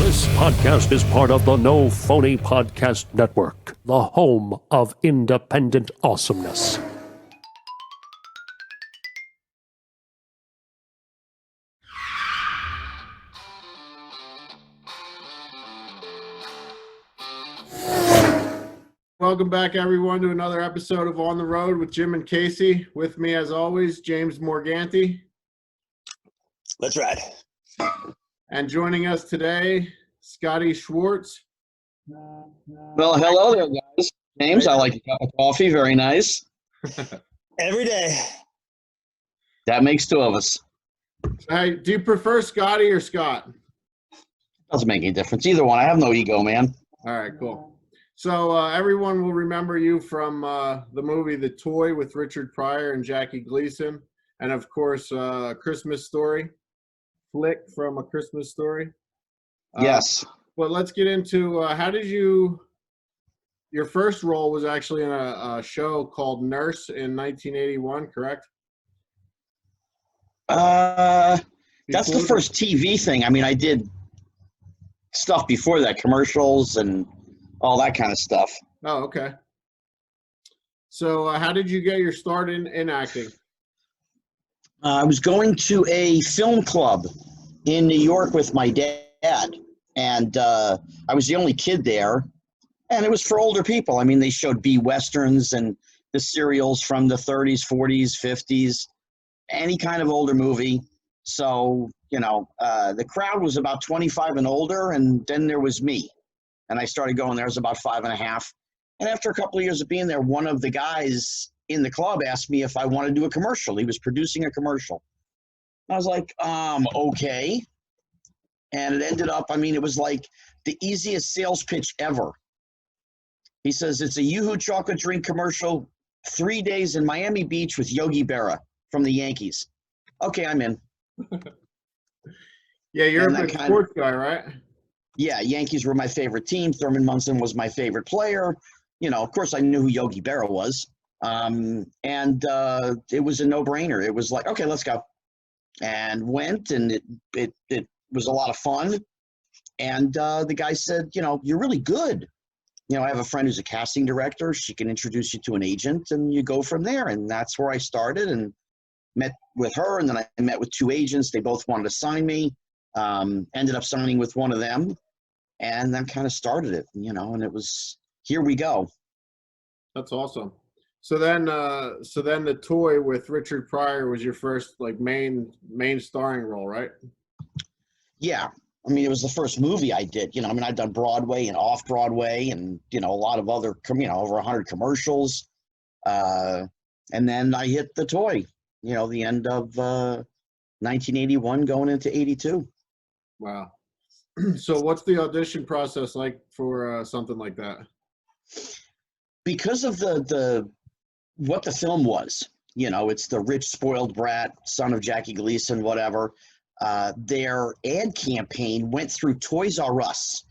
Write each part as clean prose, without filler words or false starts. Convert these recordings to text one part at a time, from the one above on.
This podcast is part of the No Phony Podcast Network, the home of independent awesomeness. Welcome back, everyone, to another episode of On the Road with Jim and Casey. With me, as always, James Morganti. Let's ride. And joining us today, Scotty Schwartz. Well, hello there, guys. James, I like a cup of coffee. Very nice. Every day. That makes two of us. Hey, do you prefer Scotty or Scott? Doesn't make any difference. Either one. I have no ego, man. All right, cool. So everyone will remember you from the movie The Toy with Richard Pryor and Jackie Gleason. And, of course, Christmas Story, flick from A Christmas Story. Yes. But let's get into how did your first role was actually in a show called Nurse in 1981, correct? That's the first TV thing. I mean, I did stuff before that, commercials and all that kind of stuff. Oh, okay. So how did you get your start in acting? I was going to a film club in New York with my dad, and I was the only kid there, and it was for older people. I mean, they showed B-Westerns and the serials from the 30s, 40s, 50s, any kind of older movie. So, the crowd was about 25 and older, and then there was me. And I started going there. I was about 5.5. And after a couple of years of being there, one of the guys in the club asked me if I wanted to do a commercial. He was producing a commercial. I was like, okay. And it ended up, it was like the easiest sales pitch ever. He says, it's a Yoo-Hoo chocolate drink commercial, 3 days in Miami Beach with Yogi Berra from the Yankees. Okay, I'm in. Yeah, you're a big sports guy, right? Yeah, Yankees were my favorite team. Thurman Munson was my favorite player. Of course, I knew who Yogi Berra was. And it was a no-brainer. It was like, okay, let's go. And went, and it was a lot of fun. And the guy said, you're really good. I have a friend who's a casting director. She can introduce you to an agent, and you go from there. And that's where I started and met with her. And then I met with 2 agents. They both wanted to sign me. Ended up signing with one of them. And then kind of started it, and it was, here we go. That's awesome. So then The Toy with Richard Pryor was your first main starring role, right? Yeah. It was the first movie I did. I'd done Broadway and off Broadway and, a lot of other, over 100 commercials. And then I hit The Toy, the end of 1981 going into 82. Wow. So what's the audition process like for something like that? Because of what the film was, it's the rich, spoiled brat, son of Jackie Gleason, whatever. Their ad campaign went through Toys R Us.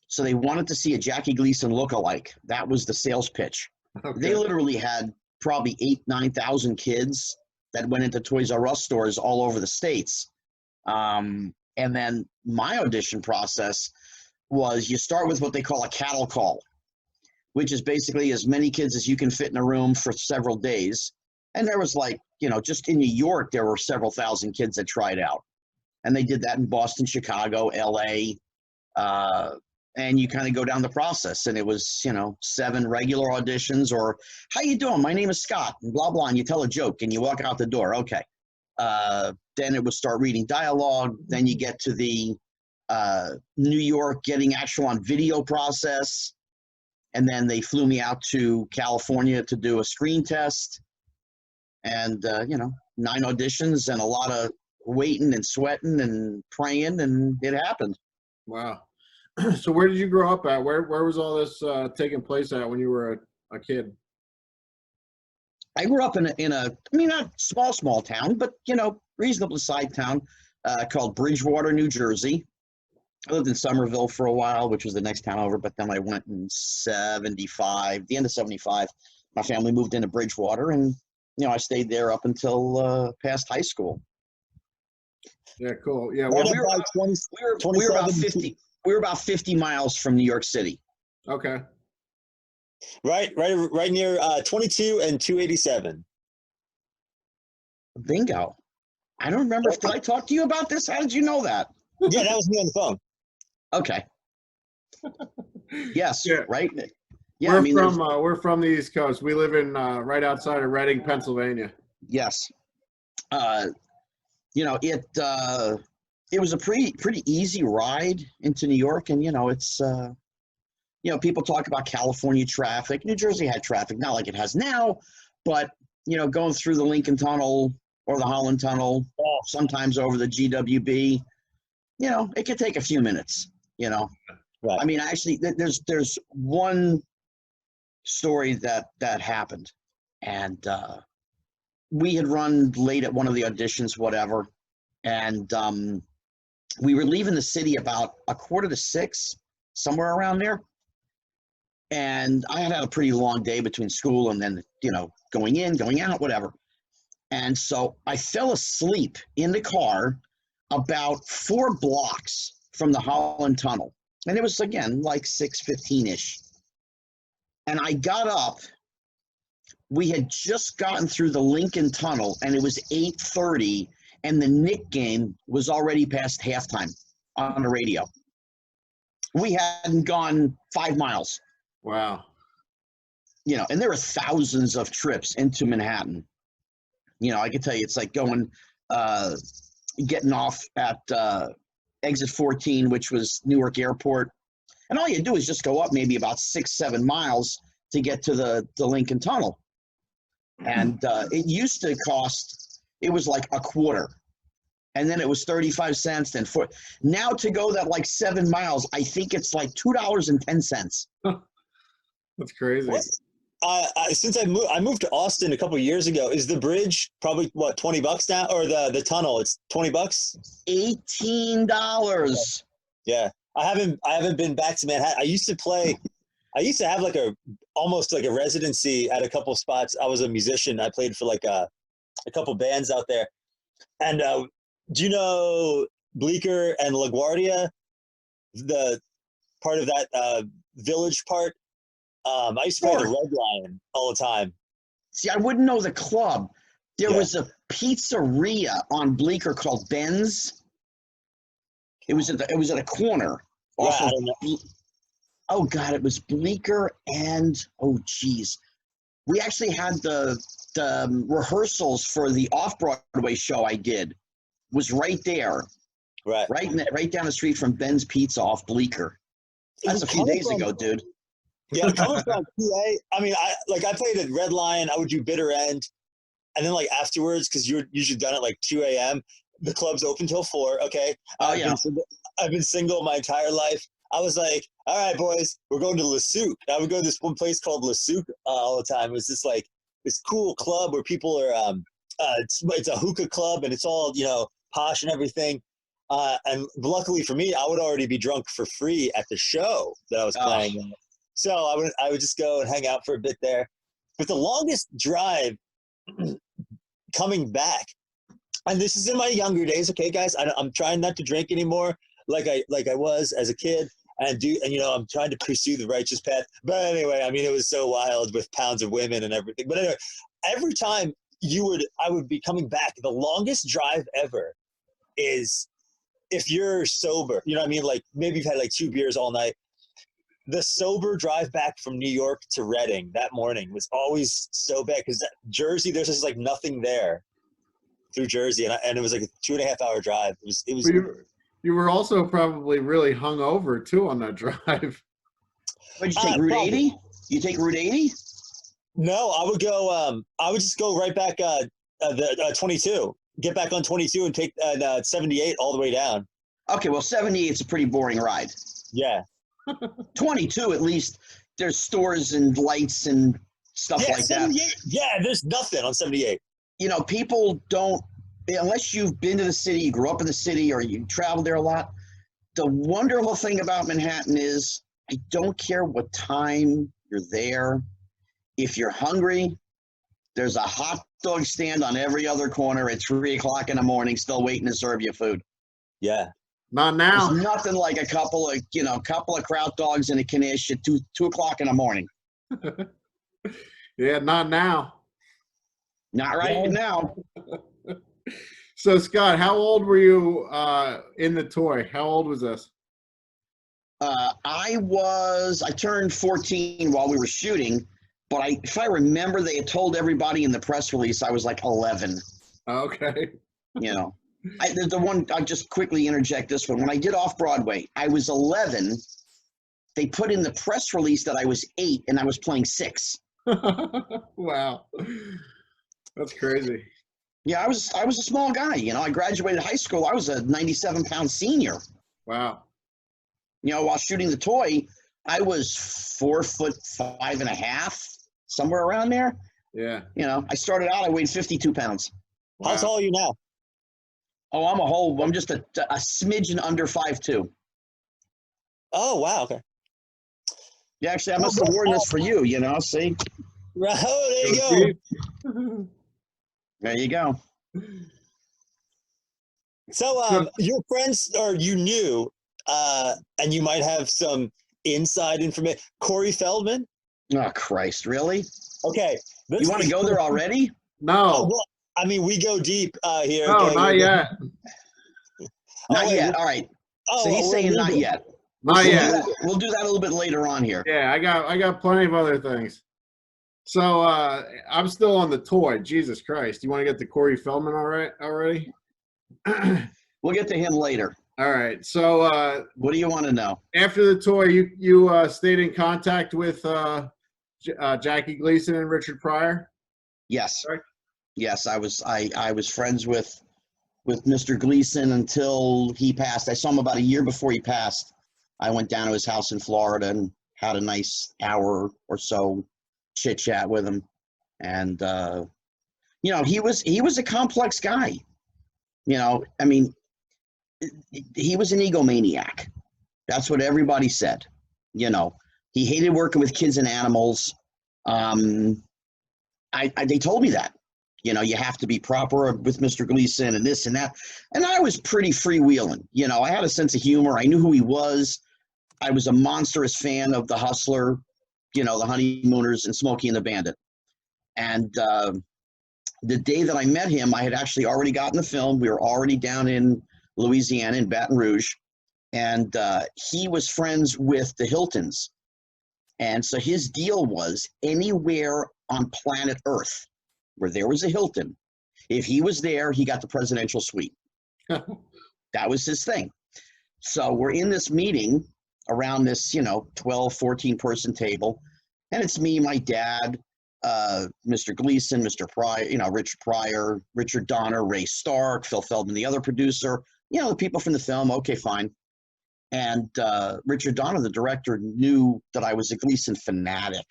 So they wanted to see a Jackie Gleason lookalike. That was the sales pitch. Okay. They literally had probably 9,000 kids that went into Toys R Us stores all over the States. And then my audition process was you start with what they call a cattle call, which is basically as many kids as you can fit in a room for several days. And there was just in New York, there were several thousand kids that tried out. And they did that in Boston, Chicago, LA. And you kind of go down the process. And it was, 7 regular auditions or, how you doing? My name is Scott, and blah, blah. And you tell a joke and you walk out the door. Okay. Then it would start reading dialogue. Then you get to the New York getting actual on video process. And then they flew me out to California to do a screen test. And, 9 auditions and a lot of waiting and sweating and praying, and it happened. Wow. So where did you grow up at? Where was all this taking place at when you were a kid? I grew up in a not small town, but, reasonable sized town called Bridgewater, New Jersey. I lived in Somerville for a while, which was the next town over, but then I went in the end of 75. My family moved into Bridgewater, and, I stayed there up until past high school. Yeah, cool. Yeah, Right well, up we were by about- 20, we were about 27. 50. We were about 50 miles from New York City. okay. Right near 22 and 287. Bingo. I don't remember. Did I talk to you about this? How did you know that? Yeah, that was me on the phone. Okay. Yes. Yeah. Right. Yeah. I mean, We're from the East Coast. We live in right outside of Reading, Pennsylvania. yes. You know, it was a pretty easy ride into New York, and it's people talk about California traffic. New Jersey had traffic, not like it has now, but going through the Lincoln Tunnel or the Holland Tunnel, sometimes over the GWB, it could take a few minutes. Right. I mean, actually, there's one story that happened, and we had run late at one of the auditions, whatever, and we were leaving the city about 5:45, somewhere around there. And I had a pretty long day between school and then, going in, going out, whatever. And so I fell asleep in the car about 4 blocks from the Holland Tunnel. And it was, again, like 6:15-ish. And I got up. We had just gotten through the Lincoln Tunnel, and it was 8:30, and the Knick game was already past halftime on the radio. We hadn't gone 5 miles. Wow. And there were thousands of trips into Manhattan. I can tell you, it's like getting off at exit 14, which was Newark Airport. And all you do is just go up maybe about 6-7 miles to get to the Lincoln Tunnel. And it used to cost, it was like a quarter. And then it was 35 cents. Then now to go that like 7 miles, I think it's like $2.10. That's crazy. Since I moved to Austin a couple of years ago, is the bridge probably what, $20 now, or the tunnel? It's $20. $18. Yeah, I haven't been back to Manhattan. I used to have like almost like a residency at a couple of spots. I was a musician. I played for like a couple bands out there. And do you know Bleecker and LaGuardia, the part of that village part? I used to play the Red Lion all the time. See, I wouldn't know the club. There Yeah. was a pizzeria on Bleecker called Ben's. It was at a corner. Right, I don't know. Oh God, it was Bleecker and we actually had the rehearsals for the off-Broadway show I did was right there, Right. right down the street from Ben's Pizza off Bleecker. That's a few days ago, dude. Yeah, coming from PA, I mean, I played at Red Lion. I would do Bitter End, and then like afterwards, because you're usually done at like 2 a.m. The club's open till 4. Okay. Oh yeah. I've been single my entire life. I was like, all right, boys, we're going to Le Souk. I would go to this one place called Le Souk all the time. It was just like this cool club where people are. It's a hookah club, and it's all posh and everything. And luckily for me, I would already be drunk for free at the show that I was playing. So I would just go and hang out for a bit there. But the longest drive coming back, and this is in my younger days, okay, guys. I'm trying not to drink anymore, like I was as a kid, and I'm trying to pursue the righteous path. But anyway, I mean, it was so wild with pounds of women and everything. But anyway, every time I would be coming back. The longest drive ever is if you're sober. You know what I mean? Like maybe you've had like 2 beers all night. The sober drive back from New York to Reading that morning was always so bad because Jersey, there's just like nothing there through Jersey, and it was like a 2.5 hour drive. It was. You were also probably really hungover too on that drive. What'd you take, Route 80? You take Route 80? No, I would go. I would just go right back the 22. Get back on 22 and take 78 all the way down. Okay, well, 78 is a pretty boring ride. Yeah. 22, at least, there's stores and lights and stuff like that. Yeah, there's nothing on 78. People don't, unless you've been to the city, you grew up in the city, or you traveled there a lot. The wonderful thing about Manhattan is I don't care what time you're there. If you're hungry, there's a hot dog stand on every other corner at 3 o'clock in the morning, still waiting to serve you food. Yeah. Not There's now. nothing like a couple of kraut dogs in a knish at 2 o'clock in the morning. Yeah, not now. Not right now. So Scott, how old were you in the toy? How old was this? I turned 14 while we were shooting, but if I remember, they had told everybody in the press release I was like 11. Okay. You know, I'll just quickly interject this one. When I did Off-Broadway, I was 11. They put in the press release that I was 8 and I was playing 6. Wow. That's crazy. Yeah, I was a small guy. I graduated high school. I was a 97-pound senior. Wow. While shooting the toy, I was 4'5.5", somewhere around there. Yeah. I started out, I weighed 52 pounds. How Wow. tall are you now? Oh, I'm just a smidgen under 5'2". Oh, wow. Okay. Yeah, actually, I must have worn this for you, see? Right. Oh, there you go. go. There you go. So, your friends, or you knew, and you might have some inside information. Corey Feldman? Oh, Christ, really? Okay. You want to go there already? No. Well, I mean, we go deep here. No, okay? not yet. Not wait, yet. All right. Oh, So he's we're saying not leaving. yet. Not yet. We'll do that a little bit later on here. Yeah, I got plenty of other things. So I'm still on the toy. Jesus Christ. You want to get to Corey Feldman already? We'll get to him later. All right. So What do you want to know? after the toy, you stayed in contact with Jackie Gleason and Richard Pryor? Yes. Correct? Yes, I was friends with Mr. Gleason until he passed. I saw him about a year before he passed. I went down to his house in Florida and had a nice hour or so chit chat with him. And he was a complex guy. I mean, he was an egomaniac. That's what everybody said. He hated working with kids and animals. They told me that. You have to be proper with Mr. Gleason and this and that. And I was pretty freewheeling. I had a sense of humor. I knew who he was. I was a monstrous fan of The Hustler, The Honeymooners, and Smokey and the Bandit. And the day that I met him, I had actually already gotten the film. We were already down in Louisiana, in Baton Rouge. And he was friends with the Hiltons. And so his deal was anywhere on planet Earth where there was a Hilton, if he was there, he got the presidential suite. That was his thing. So we're in this meeting around this, 12, 14 person table. And it's me, my dad, Mr. Gleason, Mr. Pryor, Richard Pryor, Richard Donner, Ray Stark, Phil Feldman, the other producer, the people from the film. Okay, fine. And Richard Donner, the director, knew that I was a Gleason fanatic.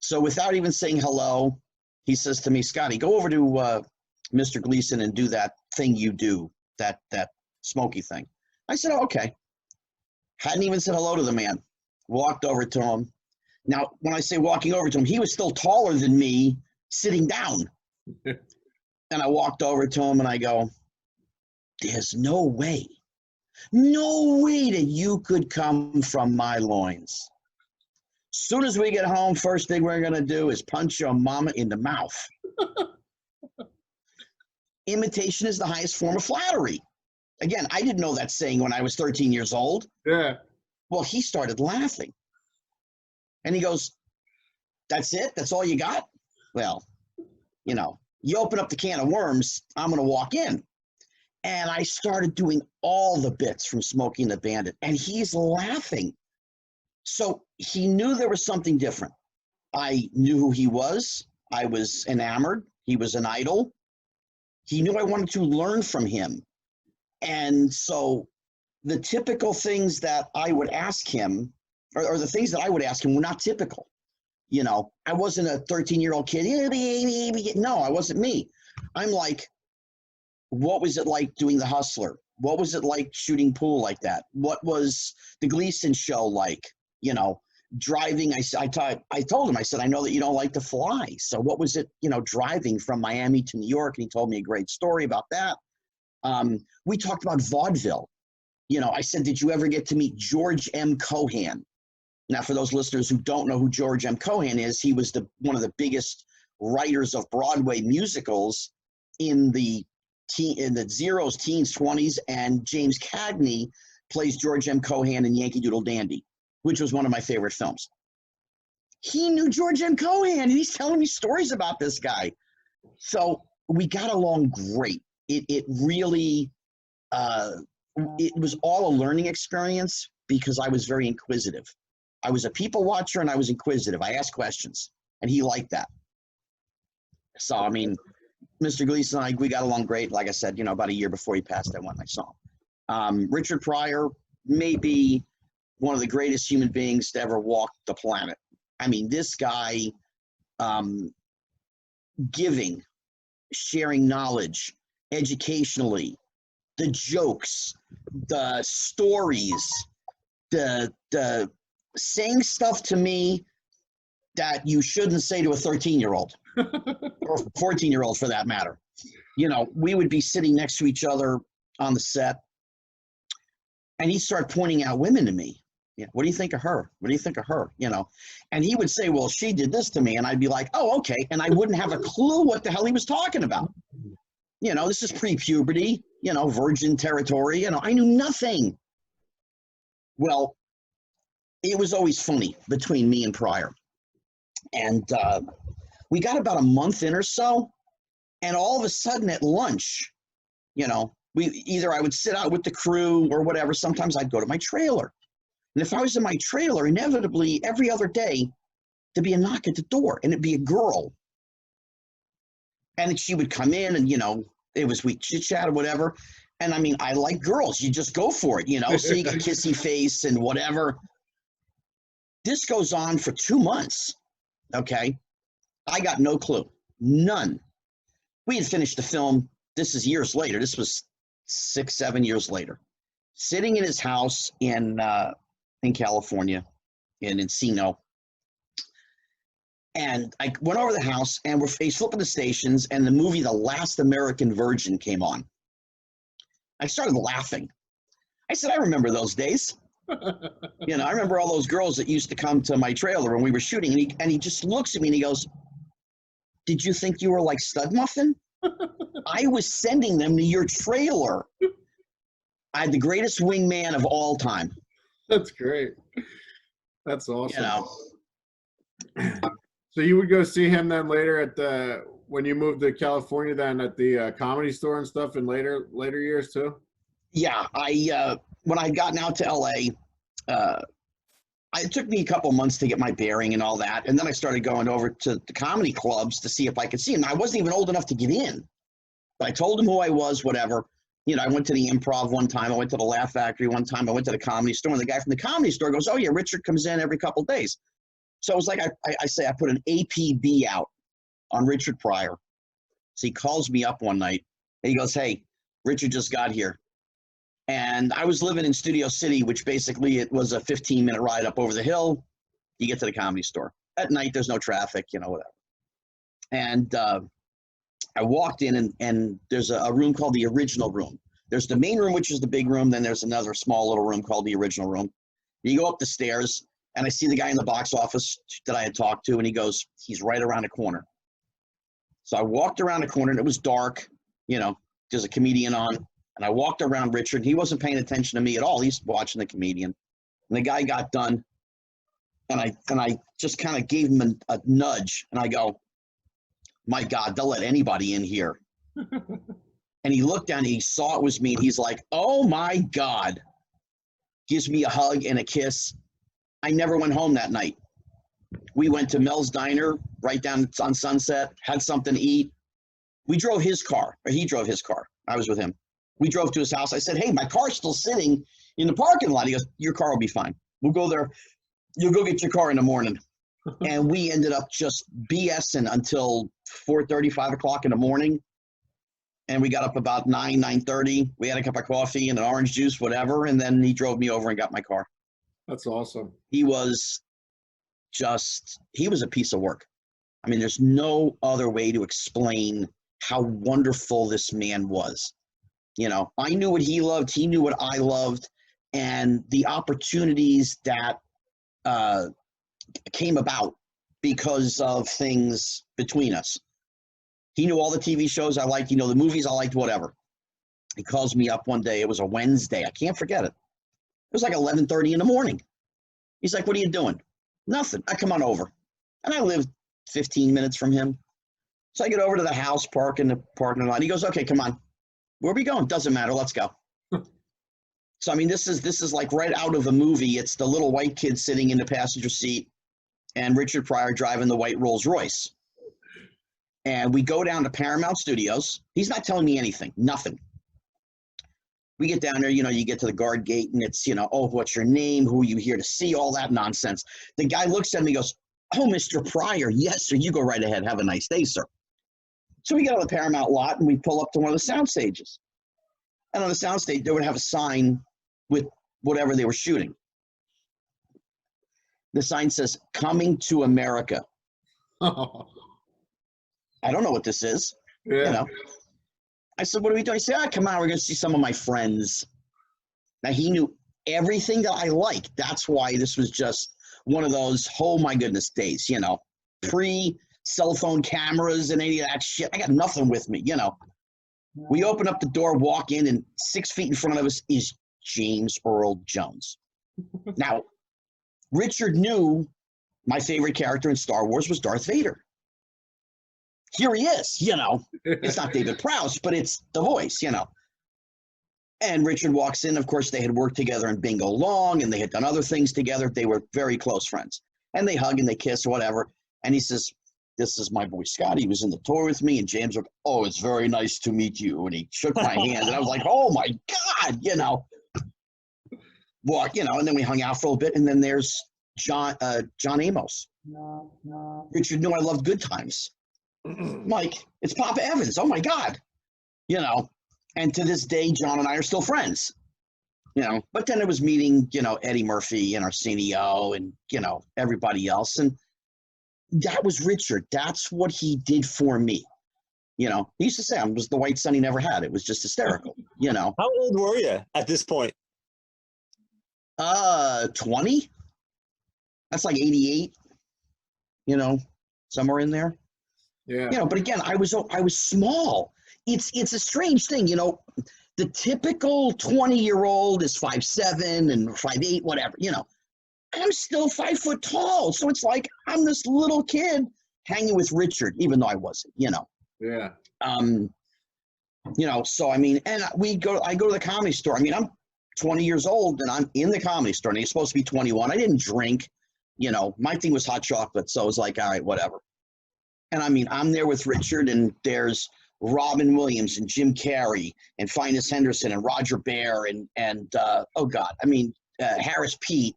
So without even saying hello, he says to me, Scotty, go over to Mr. Gleason and do that thing you do, that Smokey thing. I said, oh, okay. Hadn't even said hello to the man. Walked over to him. Now, when I say walking over to him, he was still taller than me sitting down. And I walked over to him and I go, there's no way that you could come from my loins. Soon as we get home, first thing we're going to do is punch your mama in the mouth. Imitation is the highest form of flattery. Again, I didn't know that saying when I was 13 years old. Yeah. Well, he started laughing. And he goes, that's it? That's all you got? Well, you open up the can of worms, I'm going to walk in. And I started doing all the bits from Smokey and the Bandit. And he's laughing. So he knew there was something different. I knew who he was. I was enamored. He was an idol. He knew I wanted to learn from him. And so the typical things that I would ask him, or the things that I would ask him, were not typical. I wasn't a 13-year-old kid. No, I wasn't me. I'm like, what was it like doing The Hustler? What was it like shooting pool like that? What was the Gleason show like? Driving. I told him, I said, I know that you don't like to fly. So what was it, driving from Miami to New York? And he told me a great story about that. We talked about vaudeville. I said, did you ever get to meet George M. Cohan? Now, for those listeners who don't know who George M. Cohan is, he was one of the biggest writers of Broadway musicals in the zeros, teens, 20s, and James Cagney plays George M. Cohan in Yankee Doodle Dandy, which was one of my favorite films. He knew George M. Cohan, and he's telling me stories about this guy. So we got along great. It really, it was all a learning experience because I was very inquisitive. I was a people watcher and I was inquisitive. I asked questions, and he liked that. So, I mean, Mr. Gleason and I, we got along great. Like I said, about a year before he passed, I went and I saw him. Richard Pryor may be one of the greatest human beings to ever walk the planet. I mean, this guy, giving, sharing knowledge, educationally, the jokes, the stories, the saying stuff to me that you shouldn't say to a 13-year-old or 14-year-old for that matter. We would be sitting next to each other on the set, and he'd start pointing out women to me. What do you think of her? What do you think of her? And he would say, well, she did this to me. And I'd be like, oh, okay. And I wouldn't have a clue what the hell he was talking about. This is pre-puberty, virgin territory. I knew nothing. Well, it was always funny between me and Pryor. And we got about a month in or so. And all of a sudden at lunch, I would sit out with the crew or whatever. Sometimes I'd go to my trailer. And if I was in my trailer, inevitably every other day, there'd be a knock at the door, and it'd be a girl. And she would come in, and, we chit-chat or whatever. And, I mean, I like girls. You just go for it, so you get kissy face and whatever. This goes on for 2 months, okay? I got no clue. None. We had finished the film. This is years later. This was 6, 7 years later. Sitting in his house in California, in Encino. And I went over to the house, and he's flipping the stations, and the movie The Last American Virgin came on. I started laughing. I said, I remember those days. I remember all those girls that used to come to my trailer when we were shooting, and he just looks at me and he goes, did you think you were like Stud Muffin? I was sending them to your trailer. I had the greatest wingman of all time. That's great. That's awesome. So you would go see him then later when you moved to California, then at the Comedy Store and stuff in later years too? Yeah, when I gotten out to LA, it took me a couple months to get my bearing and all that. And then I started going over to the comedy clubs to see if I could see him. I wasn't even old enough to get in, but I told him who I was, whatever. I went to the Improv one time. I went to the Laugh Factory one time. I went to the Comedy Store, and the guy from the Comedy Store goes, oh, yeah, Richard comes in every couple of days. So it was like I put an APB out on Richard Pryor. So he calls me up one night, and he goes, hey, Richard just got here. And I was living in Studio City, which basically it was a 15-minute ride up over the hill. You get to the Comedy Store. At night, there's no traffic, whatever. And I walked in, and there's a room called the Original Room. There's the main room, which is the big room. Then there's another small little room called the Original Room. You go up the stairs, and I see the guy in the box office that I had talked to, and he goes, he's right around the corner. So I walked around the corner, and it was dark. There's a comedian on. And I walked around Richard. He wasn't paying attention to me at all. He's watching the comedian. And the guy got done, and I just kind of gave him a nudge, and I go, my God, they'll let anybody in here. And he looked down, and he saw it was me, and he's like, oh my God. Gives me a hug and a kiss. I never went home that night. We went to Mel's Diner right down on Sunset, had something to eat. We drove his car, or he drove his car. I was with him. We drove to his house. I said, hey, my car's still sitting in the parking lot. He goes, your car will be fine. We'll go there. You'll go get your car in the morning. And we ended up just BSing until 4:30, 5 o'clock in the morning. And we got up about 9:30. We had a cup of coffee and an orange juice, whatever. And then he drove me over and got my car. That's awesome. He was a piece of work. I mean, there's no other way to explain how wonderful this man was. You know, I knew what he loved. He knew what I loved. And the opportunities that came about because of things between us. He knew all the TV shows I liked. You know, the movies I liked, whatever. He calls me up one day. It was a Wednesday. I can't forget it. It was like 11:30 in the morning. He's like, what are you doing? Nothing. I come on over. And I lived 15 minutes from him. So I get over to the house, park in the parking lot. He goes, okay, come on. Where are we going? Doesn't matter. Let's go. So, I mean, this is like right out of a movie. It's the little white kid sitting in the passenger seat and Richard Pryor driving the white Rolls Royce. And we go down to Paramount Studios. He's not telling me anything, nothing. We get down there, you know, you get to the guard gate and it's, you know, oh, what's your name? Who are you here to see? All that nonsense. The guy looks at me and goes, oh, Mr. Pryor. Yes, sir. You go right ahead. Have a nice day, sir. So we get on the Paramount lot and we pull up to one of the sound stages. And on the sound stage, they would have a sign with whatever they were shooting. The sign says, coming to America. Oh, I don't know what this is. yeah. You know. I said, what are we doing? He said, come on, we're going to see some of my friends. Now, he knew everything that I liked. That's why this was just one of those, oh, my goodness, days, you know, pre-cell phone cameras and any of that shit. I got nothing with me, you know. We open up the door, walk in, and 6 feet in front of us is James Earl Jones. Now, Richard knew my favorite character in Star Wars was Darth Vader. Here he is, you know. It's not David Prowse, but it's the voice, you know. And Richard walks in. Of course, they had worked together in Bingo Long, and they had done other things together. They were very close friends. And they hug and they kiss or whatever. And he says, this is my boy Scott. He was in the tour with me. And James was, oh, it's very nice to meet you. And he shook my hand. And I was like, oh, my God, you know. Walk, you know, and then we hung out for a little bit. And then there's John Amos. Richard knew I loved Good Times. Mike, it's Papa Evans. Oh, my God. You know. And to this day, John and I are still friends, you know. But then it was meeting, you know, Eddie Murphy and Arsenio and, you know, everybody else. And that was Richard. That's what he did for me. You know, he used to say I was the white son he never had. It was just hysterical, you know. How old were you at this point? 20. That's like 88, you know, somewhere in there. Yeah. You know, but again, I was small. It's a strange thing, you know. The typical 20-year-old is 5'7" and 5'8", whatever, you know. I'm still 5 foot tall, so it's like I'm this little kid hanging with Richard, even though I wasn't, you know. Yeah. You know, so I mean, and I go to the Comedy Store. I mean, I'm 20 years old and I'm in the Comedy Store, and he's supposed to be 21. I didn't drink, you know. My thing was hot chocolate, so I was like, all right, whatever. And I mean, I'm there with Richard, and there's Robin Williams and Jim Carrey and Finus Henderson and Roger Bear and oh God, I mean, Harris Pete,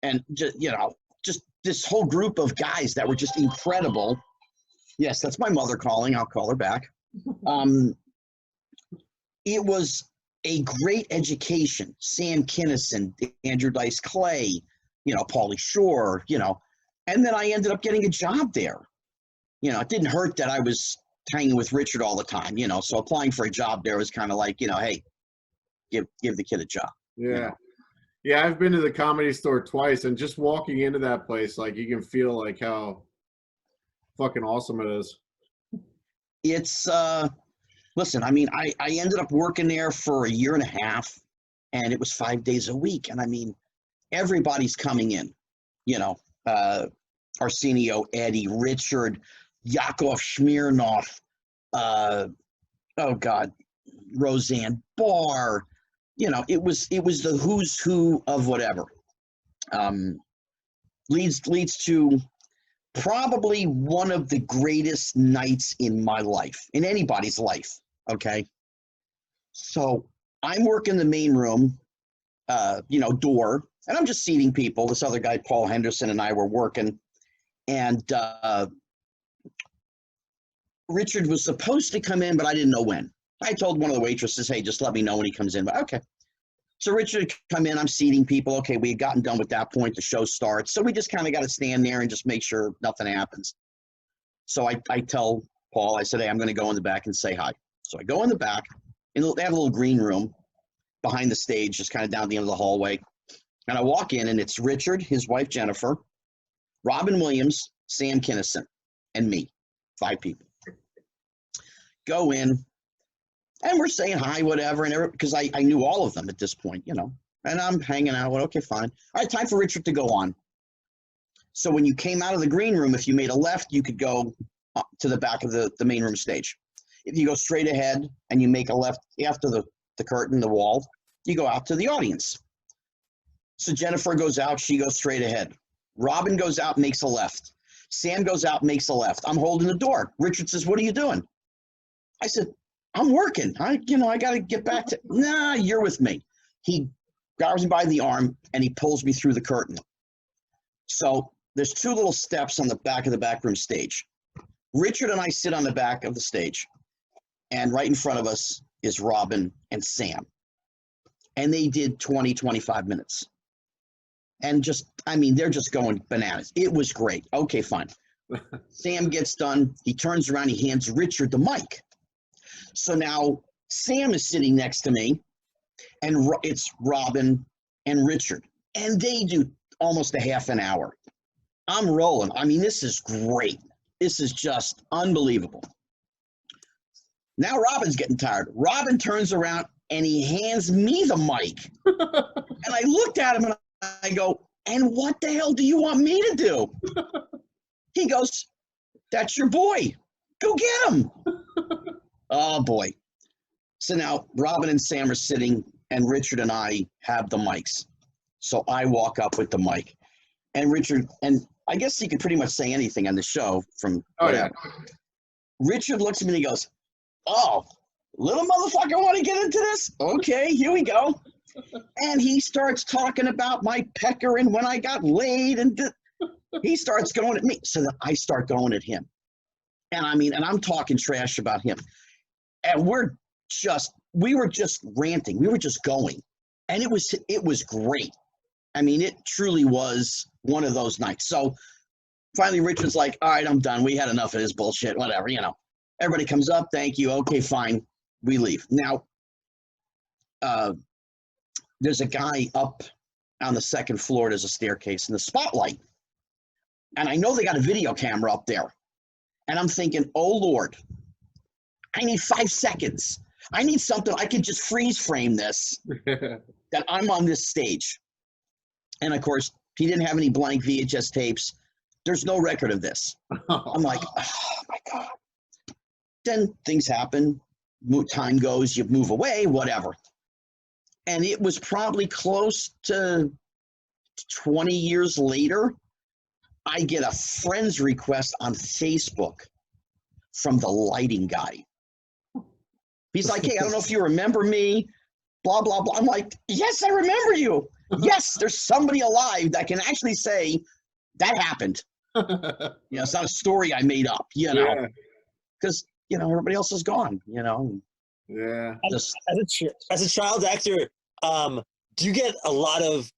and just, you know, just this whole group of guys that were just incredible. Yes, that's my mother calling. I'll call her back. It was a great education. Sam Kinison, Andrew Dice Clay, you know, Pauly Shore, you know, and then I ended up getting a job there. You know, it didn't hurt that I was hanging with Richard all the time, you know, so applying for a job there was kind of like, you know, hey, give the kid a job. Yeah. You know? Yeah, I've been to the Comedy Store twice, and just walking into that place, like, you can feel like how fucking awesome it is. It's listen, I mean, I ended up working there for a year and a half, and it was 5 days a week. And I mean, everybody's coming in, you know, Arsenio, Eddie, Richard, Yakov Smirnoff, oh God, Roseanne Barr, you know, it was the who's who of whatever. Leads to probably one of the greatest nights in my life, in anybody's life. Okay. So I'm working the main room, you know, door, and I'm just seating people. This other guy, Paul Henderson, and I were working, and Richard was supposed to come in, but I didn't know when. I told one of the waitresses, hey, just let me know when he comes in. But okay. So Richard come in, I'm seating people. Okay, we had gotten done with that point. The show starts. So we just kind of got to stand there and just make sure nothing happens. So I tell Paul, I said, hey, I'm going to go in the back and say hi. So I go in the back. they have a little green room behind the stage, just kind of down the end of the hallway. And I walk in, and it's Richard, his wife Jennifer, Robin Williams, Sam Kinison, and me, 5 people. Go in, and we're saying hi, whatever, and because I knew all of them at this point, you know. And I'm hanging out. Well, okay, fine. All right, time for Richard to go on. So when you came out of the green room, if you made a left, you could go up to the back of the main room stage. If you go straight ahead and you make a left after the curtain, the wall, you go out to the audience. So Jennifer goes out, she goes straight ahead. Robin goes out, makes a left. Sam goes out, makes a left. I'm holding the door. Richard says, "What are you doing?" I said, "I'm working. I got to get back to." "Nah, you're with me." He grabs me by the arm and he pulls me through the curtain. So there's 2 little steps on the back of the backroom stage. Richard and I sit on the back of the stage, and right in front of us is Robin and Sam. And they did 20, 25 minutes. And they're just going bananas. It was great. Okay, fine. Sam gets done. He turns around. He hands Richard the mic. So now Sam is sitting next to me, and it's Robin and Richard. And they do almost a half an hour. I'm rolling. I mean, this is great. This is just unbelievable. Now Robin's getting tired. Robin turns around and he hands me the mic. And I looked at him and I go, "And what the hell do you want me to do?" He goes, "That's your boy. Go get him." Oh, boy. So now Robin and Sam are sitting, and Richard and I have the mics. So I walk up with the mic. And Richard, and I guess he could pretty much say anything on the show from whatever. Oh, yeah. Richard looks at me and he goes, "Oh, little motherfucker want to get into this? Okay, here we go." And he starts talking about my pecker and when I got laid, and he starts going at me. So that I start going at him. And I'm talking trash about him. And we were just ranting. We were just going. And it was great. I mean, it truly was one of those nights. So finally, Richard's like, "All right, I'm done. We had enough of this bullshit, whatever, you know." Everybody comes up, "Thank you." Okay, fine. We leave. Now, there's a guy up on the 2nd floor. There's a staircase in the spotlight. And I know they got a video camera up there. And I'm thinking, oh, Lord, I need 5 seconds. I need something. I could just freeze frame this, that I'm on this stage. And, of course, he didn't have any blank VHS tapes. There's no record of this. I'm like, oh, my God. Then things happen. Time goes. You move away, whatever. And it was probably close to 20 years later, I get a friend's request on Facebook from the lighting guy. He's like, "Hey, I don't know if you remember me, blah, blah, blah." I'm like, "Yes, I remember you. Yes, there's somebody alive that can actually say that happened." It's not a story I made up, because, everybody else is gone, Yeah. As a child actor, do you get a lot of?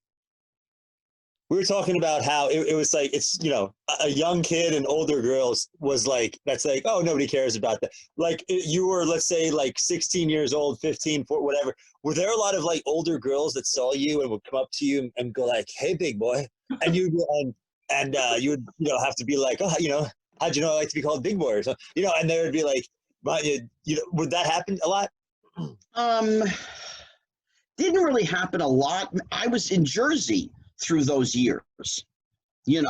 We were talking about how it was like, it's, a young kid and older girls was like, that's like, oh, nobody cares about that. Like you were, let's say, like 16 years old, 15, whatever. Were there a lot of like older girls that saw you and would come up to you and go like, "Hey, big boy," and you would have to be like, "Oh, how'd you know I like to be called big boy?" Or something, and they would be like, would that happen a lot? Didn't really happen a lot. I was in Jersey through those years. There's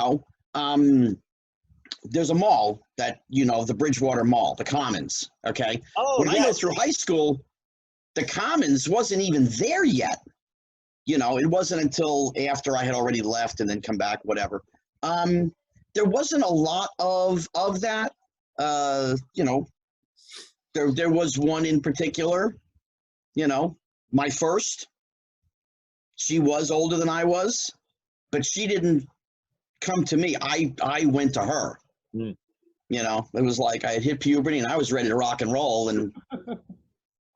a mall that, the Bridgewater Mall, the Commons, okay? Oh, when I go through high school, the Commons wasn't even there yet. It wasn't until after I had already left and then come back, whatever. There wasn't a lot of that. There was one in particular, my first. She was older than I was, but she didn't come to me. I went to her. It was like I had hit puberty and I was ready to rock and roll, and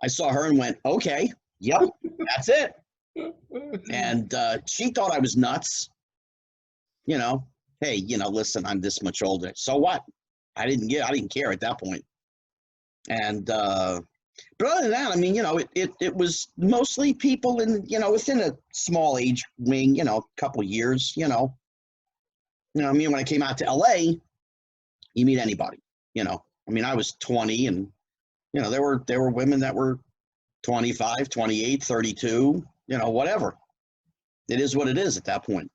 I saw her and went, "Okay, yep, that's it." And she thought I was nuts. Hey, listen, I'm this much older. So what? I didn't care at that point. And But other than that, I mean, it was mostly people in, within a small age wing, a couple years, I mean, when I came out to LA, you meet anybody, I mean, I was 20 and, there were women that were 25, 28, 32, whatever. It is what it is at that point.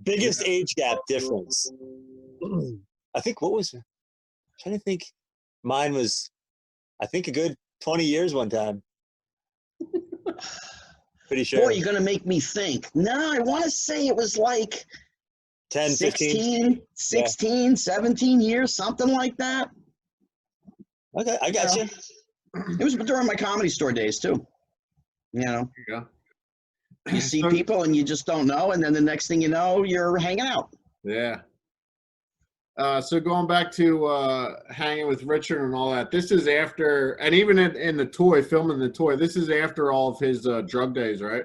Biggest age gap difference. I think what was it? I'm trying to think. Mine was, I think, a good 20 years one time. Pretty sure. Boy, you're going to make me think. No, I want to say it was like 10, 16, 17 years, something like that. Okay, I got you. It was during my Comedy Store days, too. Yeah. You see people and you just don't know, and then the next thing you know, you're hanging out. Yeah. So going back to hanging with Richard and all that, this is after, and even in the toy, filming the toy, this is after all of his drug days, right?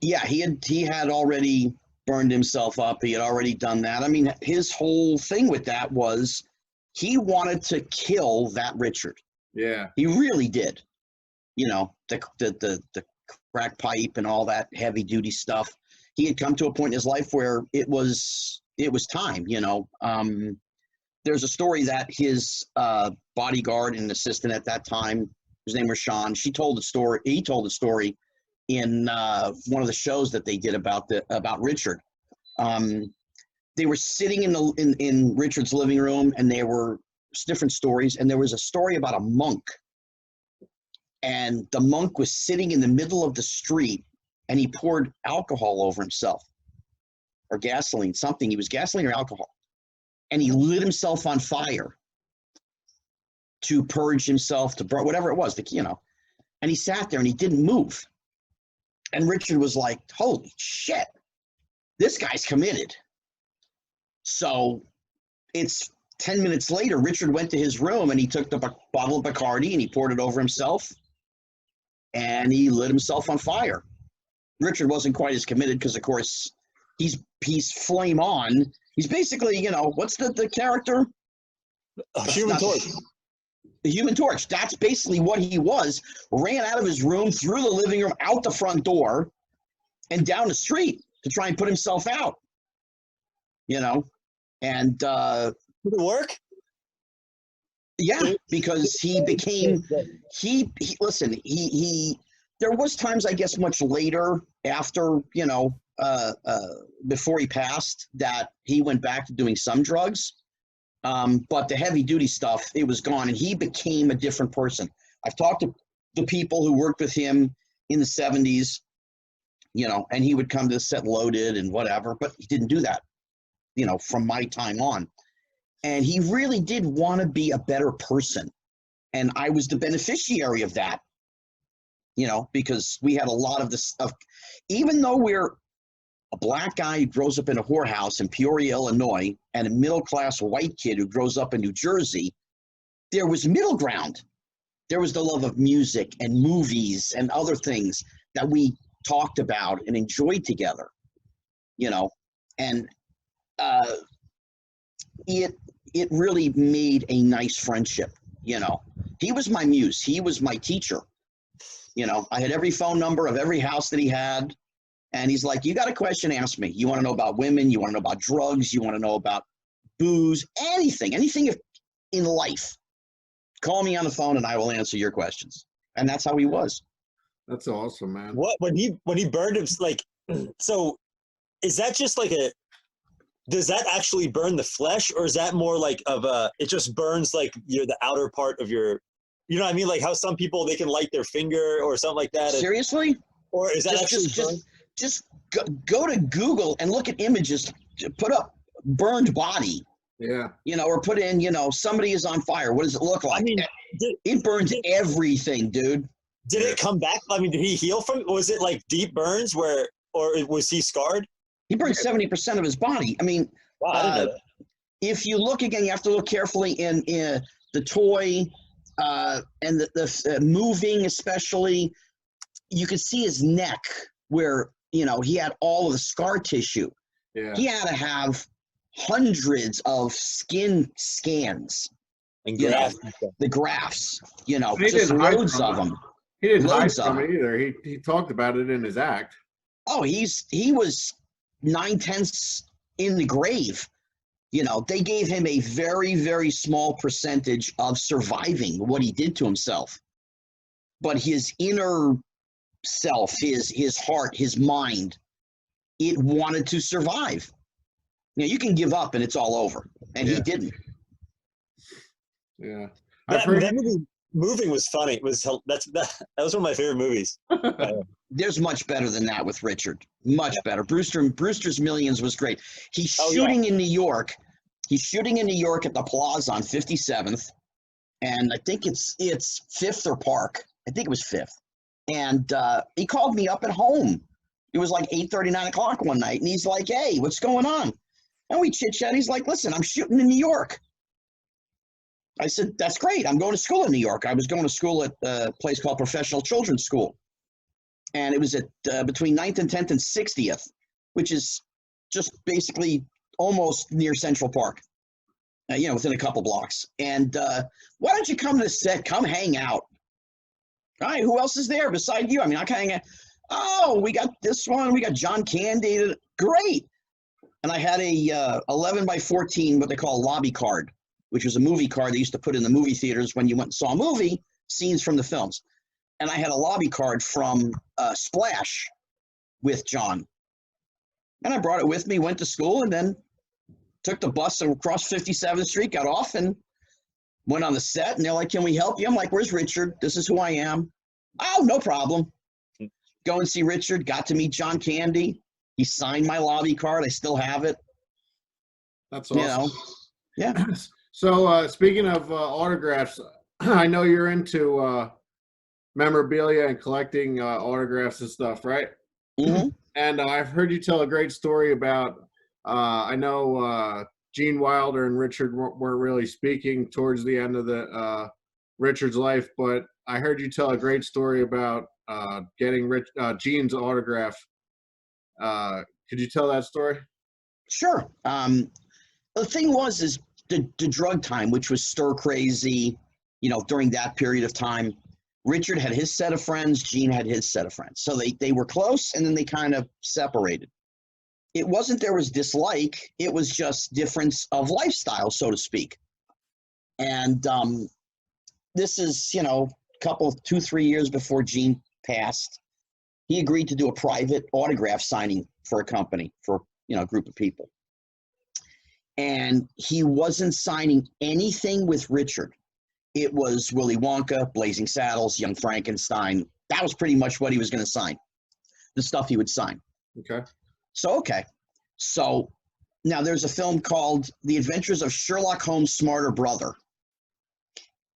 Yeah, he had already burned himself up. He had already done that. I mean, his whole thing with that was he wanted to kill that Richard. Yeah. He really did. The crack pipe and all that heavy duty stuff. He had come to a point in his life where it was time, There's a story that his bodyguard and assistant at that time, his name was Sean, he told the story in one of the shows that they did about Richard. They were sitting in Richard's living room, and there were different stories, and there was a story about a monk, and the monk was sitting in the middle of the street, and he poured alcohol over himself, or gasoline, something. He was gasoline or alcohol. And he lit himself on fire to purge himself, to burn, whatever it was, And he sat there and he didn't move. And Richard was like, holy shit, this guy's committed. So it's 10 minutes later, Richard went to his room and he took the bottle of Bacardi and he poured it over himself. And he lit himself on fire. Richard wasn't quite as committed because, of course, he's flame on. He's basically, what's the character? Human Torch. The Human Torch. That's basically what he was. Ran out of his room, through the living room, out the front door, and down the street to try and put himself out. And did it work? Yeah, because he became listen, there was times, I guess, much later after, before he passed, that he went back to doing some drugs. But the heavy duty stuff, it was gone, and he became a different person. I've talked to the people who worked with him in the 70s, and he would come to the set loaded and whatever, but he didn't do that, from my time on. And he really did want to be a better person. And I was the beneficiary of that, because we had a lot of this stuff. Even though we're a black guy who grows up in a whorehouse in Peoria, Illinois, and a middle-class white kid who grows up in New Jersey, there was middle ground. There was the love of music and movies and other things that we talked about and enjoyed together, and it really made a nice friendship. He was my muse. He was my teacher. I had every phone number of every house that he had. And he's like, you got a question, ask me. You want to know about women? You want to know about drugs? You want to know about booze? Anything in life. Call me on the phone and I will answer your questions. And that's how he was. That's awesome, man. What, when he burned him, so is that just does that actually burn the flesh, or is that more it just burns the outer part of your, you know what I mean? Like how some people, they can light their finger or something like that. Seriously? Or is that just go to Google and look at images, put up burned body. Yeah. Or put in, somebody is on fire. What does it look like? I mean, it burns everything, dude. Did it come back? I mean, did he heal from it? Was it deep burns or was he scarred? He burned 70% of his body. I mean, wow, I didn't know that. If you look again, you have to look carefully in the toy and the moving, especially. You could see his neck where, he had all of the scar tissue. Yeah. He had to have hundreds of skin scans And You know, graphs and stuff. the graphs, you know, He just didn't hide loads from of it. them. He didn't hide Loads of from them. it either. He talked about it in his act. Oh, he was 9/10 in the grave. You know, they gave him a very, very small percentage of surviving what he did to himself. But his inner self, his heart, his mind, it wanted to survive. You know, you can give up and it's all over. And he didn't. Yeah. That movie, Moving was funny. It was that was one of my favorite movies. There's much better than that with Richard. Much better. Brewster's Millions was great. He's shooting in New York. He's shooting in New York at the Plaza on 57th. And I think it's 5th or Park. I think it was 5th. And he called me up at home. It was like 8:30, 9 o'clock one night. And he's like, hey, what's going on? And we chit-chat. He's like, listen, I'm shooting in New York. I said, that's great. I'm going to school in New York. I was going to school at a place called Professional Children's School. And it was at between 9th and 10th and 60th, which is just basically almost near Central Park, you know, within a couple blocks. And why don't you come to the set? Come hang out. All right, who else is there beside you? I mean, I can hang out. Oh, we got this one. We got John Candy. Great. And I had a 11 by 14, what they call a lobby card, which was a movie card they used to put in the movie theaters when you went and saw a movie, scenes from the films. And I had a lobby card from Splash with John. And I brought it with me, went to school, and then took the bus across 57th Street, got off, and went on the set. And they're like, can we help you? I'm like, where's Richard? This is who I am. Oh, no problem. Go and see Richard. Got to meet John Candy. He signed my lobby card. I still have it. That's awesome. You know? Yeah. So speaking of autographs, I know you're into memorabilia and collecting autographs and stuff, right? Mm-hmm. And I've heard you tell a great story about, I know Gene Wilder and Richard weren't really speaking towards the end of Richard's life, but I heard you tell a great story about getting Gene's autograph. Could you tell that story? Sure. The thing is the drug time, which was stir crazy, you know, during that period of time. Richard had his set of friends, Gene had his set of friends. So they were close, and then they kind of separated. It wasn't there was dislike, it was just difference of lifestyle, so to speak. And this is, you know, 2-3 years before Gene passed. He agreed to do a private autograph signing for a company, for, you know, a group of people. And he wasn't signing anything with Richard. It was Willy Wonka, Blazing Saddles, Young Frankenstein. That was pretty much what he was going to sign, the stuff he would sign. Okay. So now there's a film called The Adventures of Sherlock Holmes' Smarter Brother,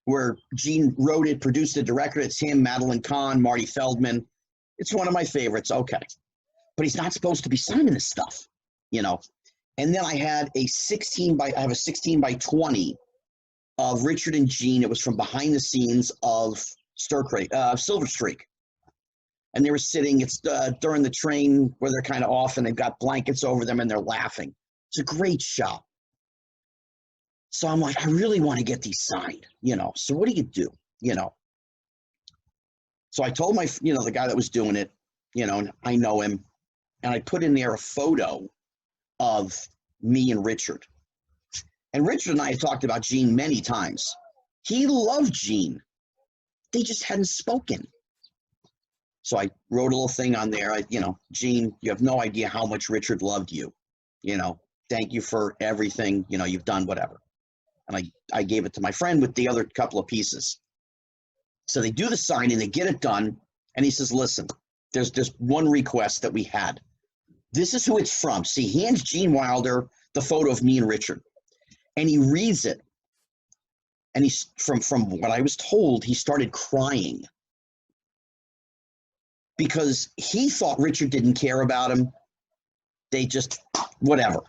where Gene wrote it, produced it, directed it. It's him, Madeline Kahn, Marty Feldman. It's one of my favorites. Okay. But he's not supposed to be signing this stuff, you know. And then I have a 16 by 20 of Richard and Gene. It was from behind the scenes of Silver Streak. And they were sitting, it's during the train where they're kind of off and they've got blankets over them and they're laughing. It's a great shot. So I'm like, I really want to get these signed, you know. So what do you do, you know? So I told the guy that was doing it, you know, and I know him, and I put in there a photo of me and Richard. And Richard and I had talked about Gene many times. He loved Gene. They just hadn't spoken. So I wrote a little thing on there. Gene, you have no idea how much Richard loved you. You know, thank you for everything, you know, you've done, whatever. And I gave it to my friend with the other couple of pieces. So they do the signing, they get it done. And he says, listen, there's just one request that we had. This is who it's from. See, he hands Gene Wilder the photo of me and Richard. And he reads it. And he's from what I was told, he started crying. Because he thought Richard didn't care about him. They just, whatever.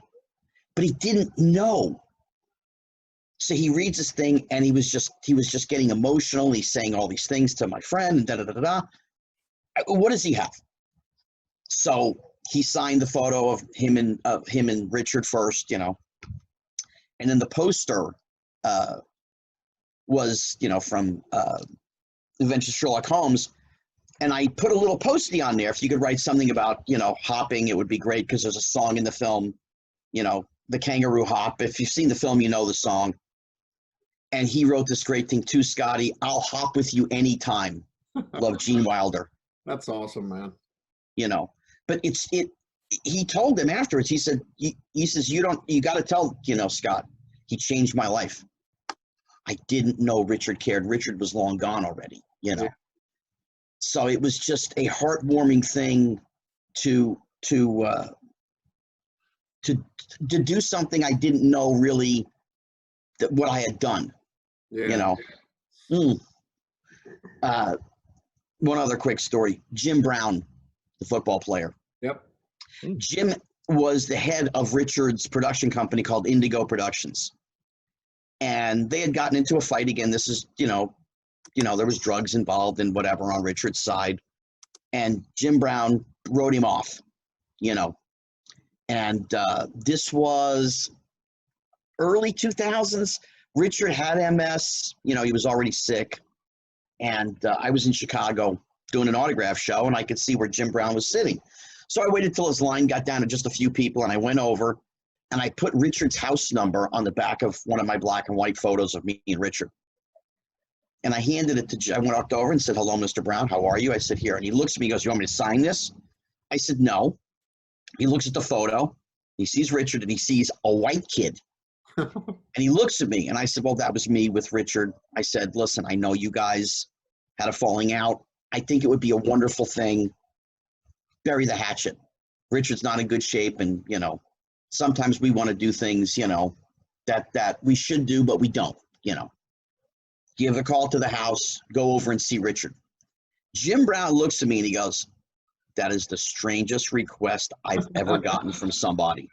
But he didn't know. So he reads this thing and he was just getting emotional. And he's saying all these things to my friend and da-da-da-da-da. What does he have? So he signed the photo of him and Richard first, you know. And then the poster was, from Adventures of Sherlock Holmes. And I put a little postie on there. If you could write something about, hopping, it would be great, because there's a song in the film, the kangaroo hop. If you've seen the film, you know the song. And he wrote this great thing too, Scotty. I'll hop with you anytime. Love, Gene Wilder. That's awesome, man. But he told him afterwards, he says, you got to tell, Scott, he changed my life. I didn't know Richard cared. Richard was long gone already, Yeah. So it was just a heartwarming thing to do something I didn't know really that what I had done. Yeah. One other quick story. Jim Brown, the football player. Yep. Jim was the head of Richard's production company called Indigo Productions. And they had gotten into a fight again. This is, there was drugs involved and whatever on Richard's side. And Jim Brown wrote him off, And this was early 2000s. Richard had MS. He was already sick. And I was in Chicago doing an autograph show, and I could see where Jim Brown was sitting. So I waited till his line got down to just a few people, and I went over, and I put Richard's house number on the back of one of my black and white photos of me and Richard. And I handed it to, I walked over and said, "Hello, Mr. Brown, how are you?" I said, "Here." And he looks at me, he goes, "You want me to sign this?" I said, "No." He looks at the photo, he sees Richard, and he sees a white kid. And he looks at me, and I said, "Well, that was me with Richard." I said, "Listen, I know you guys had a falling out. I think it would be a wonderful thing. Bury the hatchet. Richard's not in good shape, and, sometimes we want to do things, that we should do, but we don't, Give a call to the house, go over and see Richard." Jim Brown looks at me, and he goes, "That is the strangest request I've ever gotten from somebody."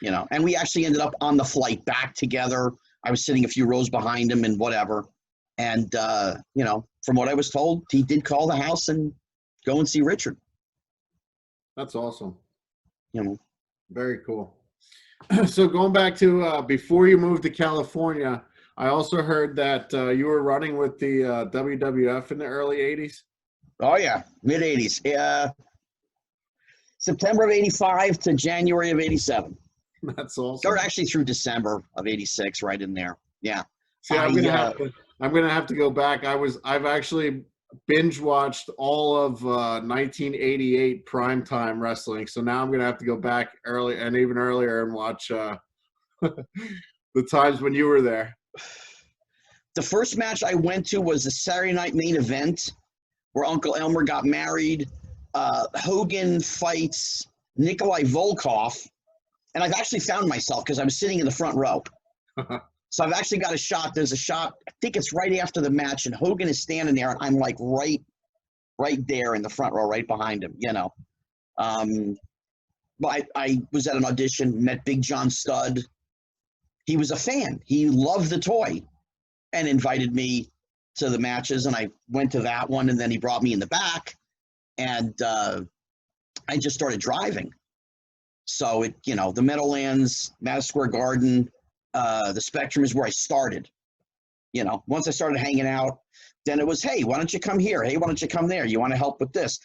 And we actually ended up on the flight back together. I was sitting a few rows behind him and whatever. And, from what I was told, he did call the house and go and see Richard. That's awesome. You know, Very cool. So going back to before you moved to California, I also heard that you were running with the WWF in the early 80s. Oh, yeah, mid-'80s. September of 85 to January of 87. That's awesome. Or actually through December of 86, right in there. Yeah. See, I'm gonna have to go back. I've actually binge watched all of 1988 primetime wrestling. So now I'm gonna have to go back early and even earlier and watch the times when you were there. The first match I went to was a Saturday night main event where Uncle Elmer got married. Hogan fights Nikolai Volkov. And I've actually found myself because I was sitting in the front row. So I've actually got a shot. There's a shot, I think it's right after the match, and Hogan is standing there, and I'm like right there in the front row, right behind him, But I was at an audition, met Big John Studd. He was a fan. He loved the toy and invited me to the matches, and I went to that one, and then he brought me in the back, and I just started driving. So, the Meadowlands, Madison Square Garden, the Spectrum is where I started. Once I started hanging out, then it was, "Hey, why don't you come here? Hey, why don't you come there? You want to help with this?"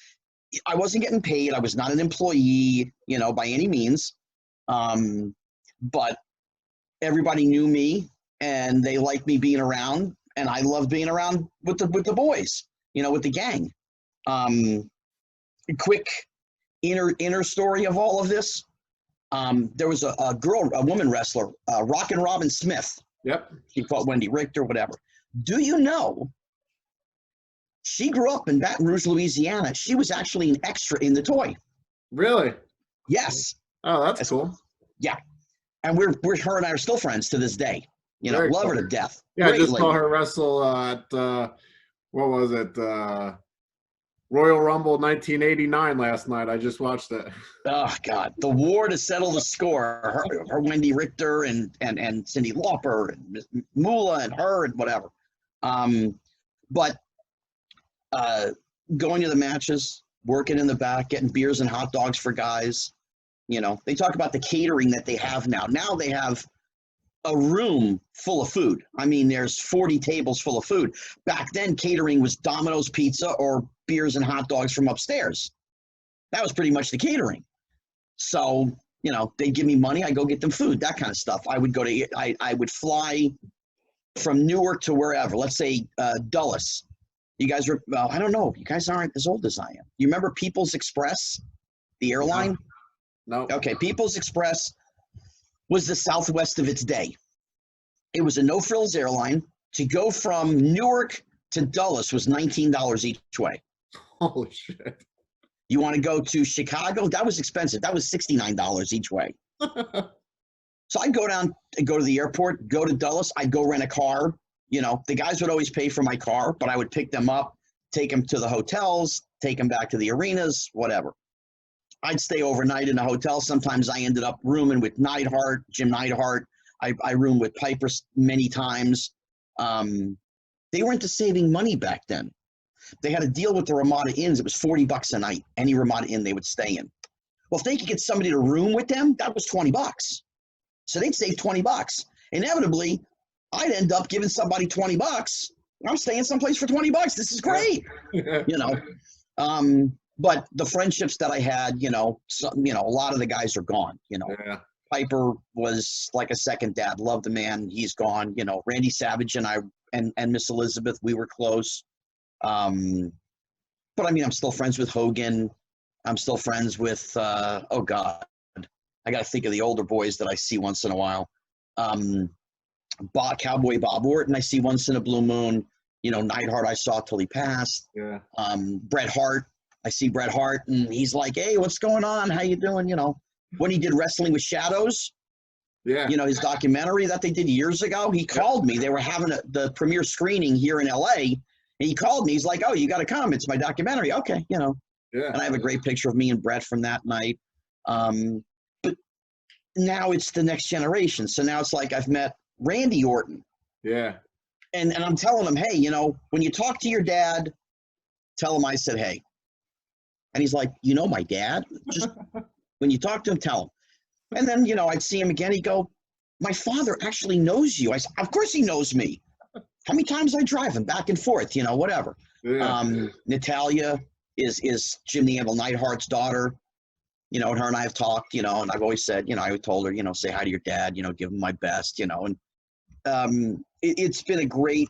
I wasn't getting paid. I was not an employee, by any means. But everybody knew me, and they liked me being around, and I loved being around with the boys, with the gang. Quick inner story of all of this. There was a woman wrestler, Rockin' Robin Smith. Yep. She fought Wendy Richter, whatever. Do you know she grew up in Baton Rouge, Louisiana? She was actually an extra in the toy. Really? Yes. Oh, that's cool. Yeah. And we're her and I are still friends to this day. Very love cool. her to death. Yeah, Great I just saw lady. her wrestle at what was it? Royal Rumble 1989 last night. I just watched it. Oh God, the war to settle the score. Her Wendy Richter and Cyndi Lauper and Moolah and her and whatever. But going to the matches, working in the back, getting beers and hot dogs for guys. They talk about the catering that they have now. Now they have a room full of food. I mean, there's 40 tables full of food. Back then, catering was Domino's Pizza or beers and hot dogs from upstairs. That was pretty much the catering. So, you know, they give me money, I go get them food, that kind of stuff. I would fly from Newark to wherever, let's say Dulles. You guys are, well, I don't know, you guys aren't as old as I am. You remember People's Express, the airline? No. Okay, People's Express was the Southwest of its day. It was a no-frills airline. To go from Newark to Dulles was $19 each way. Holy shit. You want to go to Chicago? That was expensive. That was $69 each way. So I'd go down and go to the airport, go to Dulles. I'd go rent a car. You know, the guys would always pay for my car, but I would pick them up, take them to the hotels, take them back to the arenas, whatever. I'd stay overnight in a hotel. Sometimes I ended up rooming with Neidhart, Jim Neidhart. I roomed with Piper many times. They were into saving money back then. They had a deal with the Ramada Inns. It was $40 a night, any Ramada Inn they would stay in. Well, if they could get somebody to room with them, that was $20. So they'd save $20. Inevitably, I'd end up giving somebody $20. I'm staying someplace for $20. This is great, you know. But the friendships that I had, you know, a lot of the guys are gone. You know, Yeah. Piper was like a second dad. Loved the man. He's gone. You know, Randy Savage and I and Miss Elizabeth, we were close. But I mean, I'm still friends with Hogan. I'm still friends with, oh God, I got to think of the older boys that I see once in a while. Cowboy Bob Orton, I see once in a blue moon. You know, Neidhart, I saw till he passed. Yeah. Bret Hart, I see Bret Hart, and he's like, hey, what's going on? How you doing? You know, when he did Wrestling with Shadows, Yeah. you know, his documentary that they did years ago, he called me. They were having the premiere screening here in LA. And he called me. He's like, oh, you got to come. It's my documentary. Okay, you know. Yeah. And I have a great picture of me and Brett from that night. But now it's the next generation. So now it's like I've met Randy Orton. Yeah. And I'm telling him, hey, you know, when you talk to your dad, tell him I said, hey. And he's like, you know my dad? Just when you talk to him, tell him. And then, you know, I'd see him again. He'd go, my father actually knows you. I said, of course he knows me. How many times I drive him back and forth, you know, whatever. Yeah. Natalia is Jim the Anvil Neidhart's daughter. You know, and her and I have talked, you know, and I've always said, you know, I told her, you know, say hi to your dad, you know, give him my best, you know, and it's been a great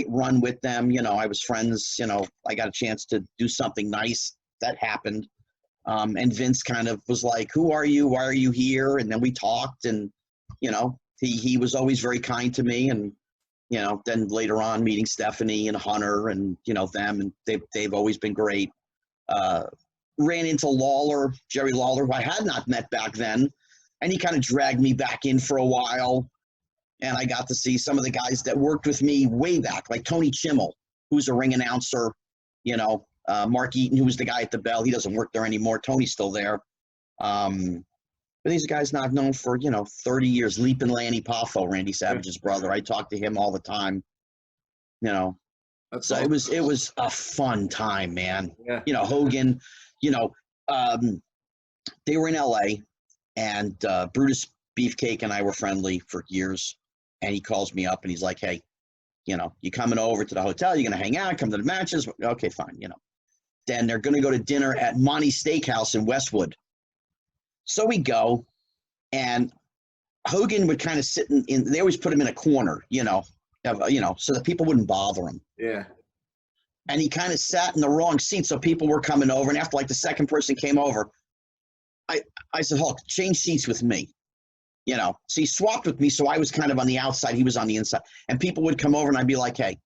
run with them. You know, I was friends, you know, I got a chance to do something nice that happened. And Vince kind of was like, who are you? Why are you here? And then we talked, and, you know, he was always very kind to me. And, you know, then later on meeting Stephanie and Hunter and, you know, them, and they've always been great. Ran into Lawler, Jerry Lawler, who I had not met back then. And he kind of dragged me back in for a while. And I got to see some of the guys that worked with me way back, like Tony Chimmel, who's a ring announcer, you know, Mark Eaton, who was the guy at the Bell. He doesn't work there anymore. Tony's still there. But these guys now I've known for, you know, 30 years. Leapin' Lanny Poffo, Randy Savage's brother. I talk to him all the time, you know. That's So awesome. it was a fun time, man. Yeah. You know, Hogan, you know, they were in LA, and Brutus Beefcake and I were friendly for years. And he calls me up and he's like, hey, you know, you coming over to the hotel? You're going to hang out, come to the matches? Okay, fine, you know. Then they're going to go to dinner at Monty's Steakhouse in Westwood. So we go, and Hogan would kind of sit in they always put him in a corner, you know, so that people wouldn't bother him. Yeah. And he kind of sat in the wrong seat, so people were coming over. And after like the second person came over, I said, Hulk, change seats with me. You know, so he swapped with me, so I was kind of on the outside, he was on the inside. And people would come over, and I'd be like, hey,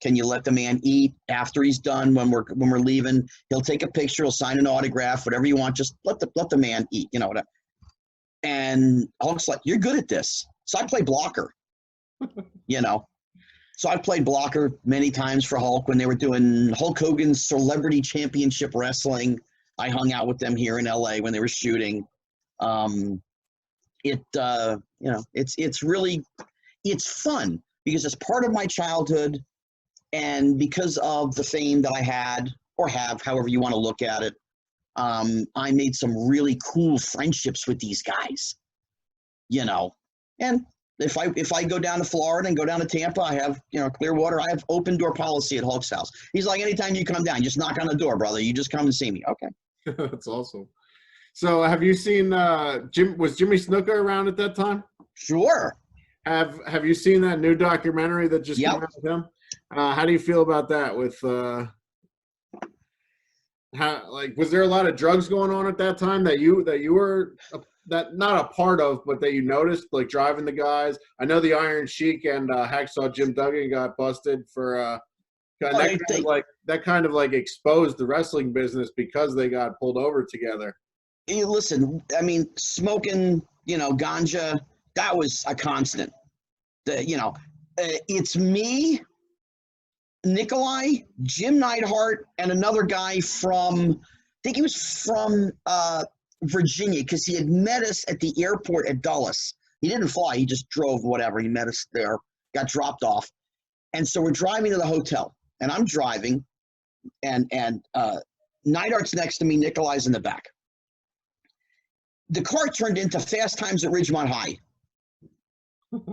can you let the man eat after he's done? When we're leaving, he'll take a picture, he'll sign an autograph, whatever you want. Just let the man eat, you know. Whatever. And Hulk's like, you're good at this. So I play blocker, you know. So I played blocker many times for Hulk when they were doing Hulk Hogan's Celebrity Championship Wrestling. I hung out with them here in LA when they were shooting. You know, it's really fun because it's part of my childhood, and because of the fame that I had or have, however you want to look at it, I made some really cool friendships with these guys, you know, and If I go down to Florida and go down to Tampa, I have, Clearwater, I have open door policy at Hulk's house. He's like, anytime you come down, just knock on the door, brother. You just come and see me. Okay. That's awesome. So have you seen was Jimmy Snuka around at that time? Sure. Have you seen that new documentary that just came out with him? How do you feel about that? With was there a lot of drugs going on at that time that you were not a part of, but that you noticed, like driving the guys? I know the Iron Sheik and Hacksaw Jim Duggan got busted for that kind of exposed the wrestling business because they got pulled over together. Hey, listen, I mean, smoking, ganja, that was a constant. It's me, Nikolai, Jim Neidhart, and another guy from, I think he was from Virginia, because he had met us at the airport at Dulles. He didn't fly, he just drove, whatever. He met us there, got dropped off. And so we're driving to the hotel, and I'm driving, and Neidhart's next to me, Nikolai's in the back. The car turned into Fast Times at Ridgemont High.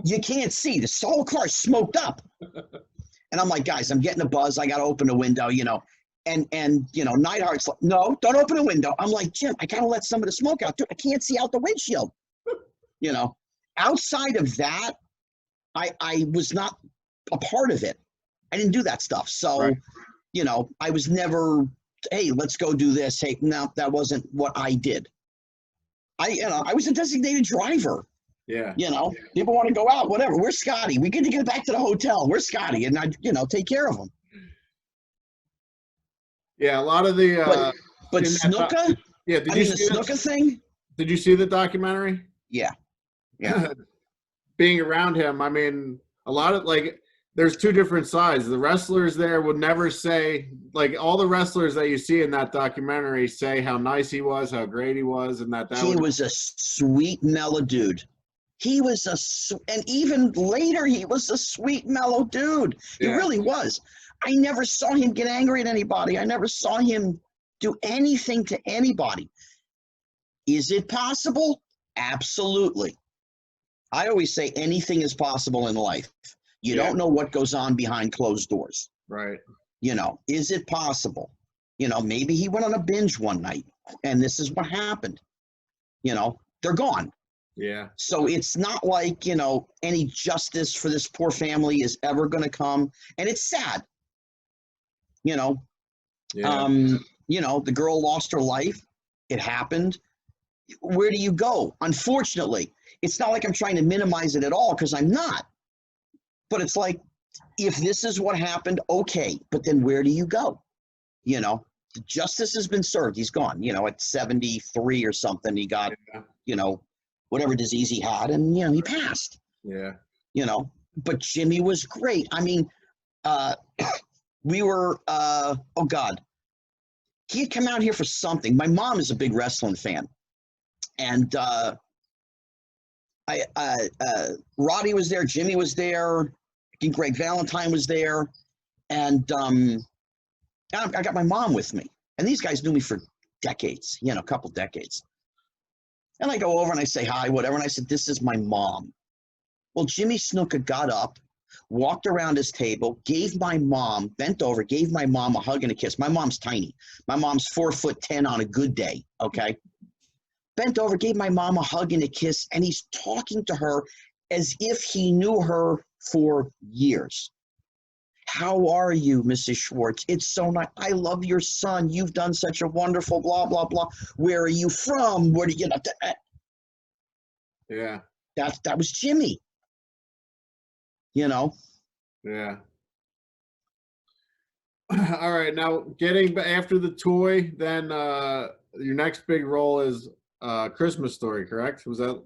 You can't see. The whole car smoked up. And I'm like, guys, I'm getting a buzz. I got to open the window, And Neidhart's like, no, don't open the window. I'm like, Jim, I got to let some of the smoke out. Dude, I can't see out the windshield. Outside of that, I was not a part of it. I didn't do that stuff. So, right. I was never, hey, let's go do this. Hey, no, that wasn't what I did. I was a designated driver. Yeah. People want to go out, whatever. Where's Scotty? We get to get back to the hotel. Where's Scotty? And I, take care of him. Yeah, a lot of the. But Snuka? Yeah, the Snuka thing? Did you see the documentary? Yeah. Being around him, I mean, a lot of there's two different sides. The wrestlers there would never say, all the wrestlers that you see in that documentary say how nice he was, how great he was, and he was a sweet, mellow dude. He was and even later, he was a sweet, mellow dude. He really was. I never saw him get angry at anybody. I never saw him do anything to anybody. Is it possible? Absolutely. I always say anything is possible in life. You don't know what goes on behind closed doors. Right. Is it possible? Maybe he went on a binge one night and this is what happened. They're gone. Yeah. So it's not like, any justice for this poor family is ever going to come. And it's sad. The girl lost her life. It happened. Where do you go? Unfortunately, it's not like I'm trying to minimize it at all, because I'm not. But it's like, if this is what happened, okay, but then where do you go? Justice has been served. He's gone, at 73 or something. He got, whatever disease he had, and, he passed. Yeah. But Jimmy was great. I mean, we were, he had come out here for something. My mom is a big wrestling fan. And Roddy was there, Jimmy was there, I think Greg Valentine was there, and I got my mom with me. And these guys knew me for decades, a couple decades. And I go over and I say hi, whatever, and I said, this is my mom. Well, Jimmy Snuka got up, walked around his table, bent over, gave my mom a hug and a kiss. My mom's tiny. My mom's 4'10" on a good day, okay? Bent over, gave my mom a hug and a kiss, and he's talking to her as if he knew her for years. How are you, Mrs. Schwartz? It's so nice. I love your son. You've done such a wonderful blah, blah, blah. Where are you from? Where do you get up? Yeah. That was Jimmy. Yeah. All right. Now, getting after the toy, then your next big role is Christmas Story, correct? Was that?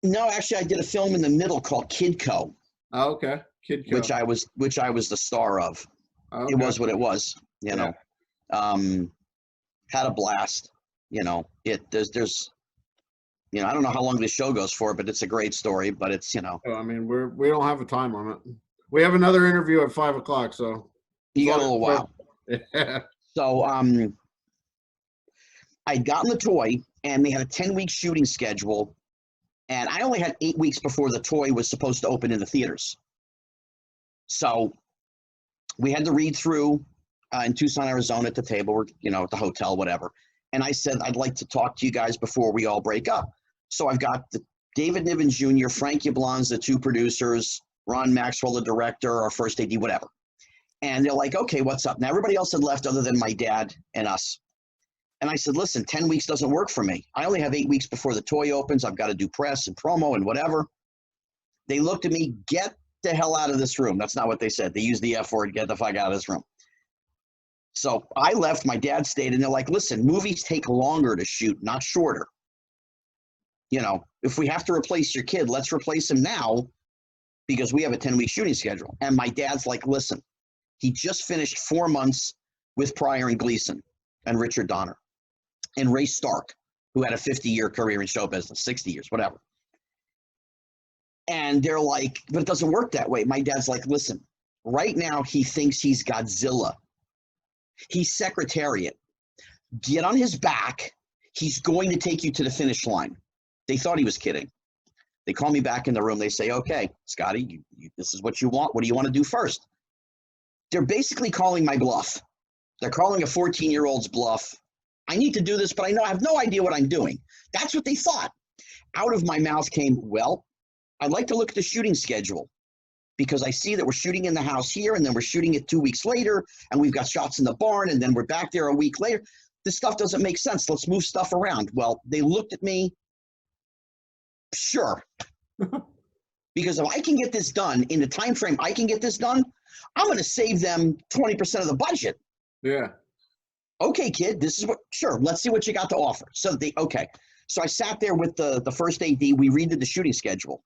No, actually, I did a film in the middle called Kidco. Oh, okay. Kidco. Which I was the star of. Okay. It was what it was, Had a blast. There's I don't know how long this show goes for, but it's a great story. But it's I mean, we don't have a time on it. We have another interview at 5:00, so you got a little while. Yeah. So I'd gotten the toy, and they had a 10-week shooting schedule, And I only had 8 weeks before the toy was supposed to open in the theaters. So we had to read through in Tucson, Arizona at the table, or, at the hotel, whatever. And I said, I'd like to talk to you guys before we all break up. So I've got David Niven Jr., Frank Yablans, the two producers, Ron Maxwell, the director, our first AD, whatever. And they're like, okay, what's up? Now, everybody else had left other than my dad and us. And I said, listen, 10 weeks doesn't work for me. I only have 8 weeks before the toy opens. I've got to do press and promo and whatever. They looked at me, get the hell out of this room. That's not what they said. They used the F word, get the fuck out of this room. So I left, my dad stayed, and they're like, listen, movies take longer to shoot, not shorter. If we have to replace your kid, let's replace him now because we have a 10-week shooting schedule. And my dad's like, listen, he just finished 4 months with Pryor and Gleason and Richard Donner and Ray Stark, who had a 50-year career in show business, 60 years, whatever. And they're like, but it doesn't work that way. My dad's like, listen, right now he thinks he's Godzilla. He's Secretariat. Get on his back. He's going to take you to the finish line. They thought he was kidding. They call me back in the room. They say, okay, Scotty, this is what you want. What do you want to do first? They're basically calling my bluff. They're calling a 14-year-old's bluff. I need to do this, but I have no idea what I'm doing. That's what they thought. Out of my mouth came, well, I'd like to look at the shooting schedule because I see that we're shooting in the house here and then we're shooting it 2 weeks later and we've got shots in the barn and then we're back there a week later. This stuff doesn't make sense. Let's move stuff around. Well, they looked at me. Sure. Because if I can get this done in the time frame I can get this done, I'm going to save them 20% of the budget. Yeah. Okay, kid, this is what, sure, let's see what you got to offer. So okay. So I sat there with the first AD. We redid the shooting schedule.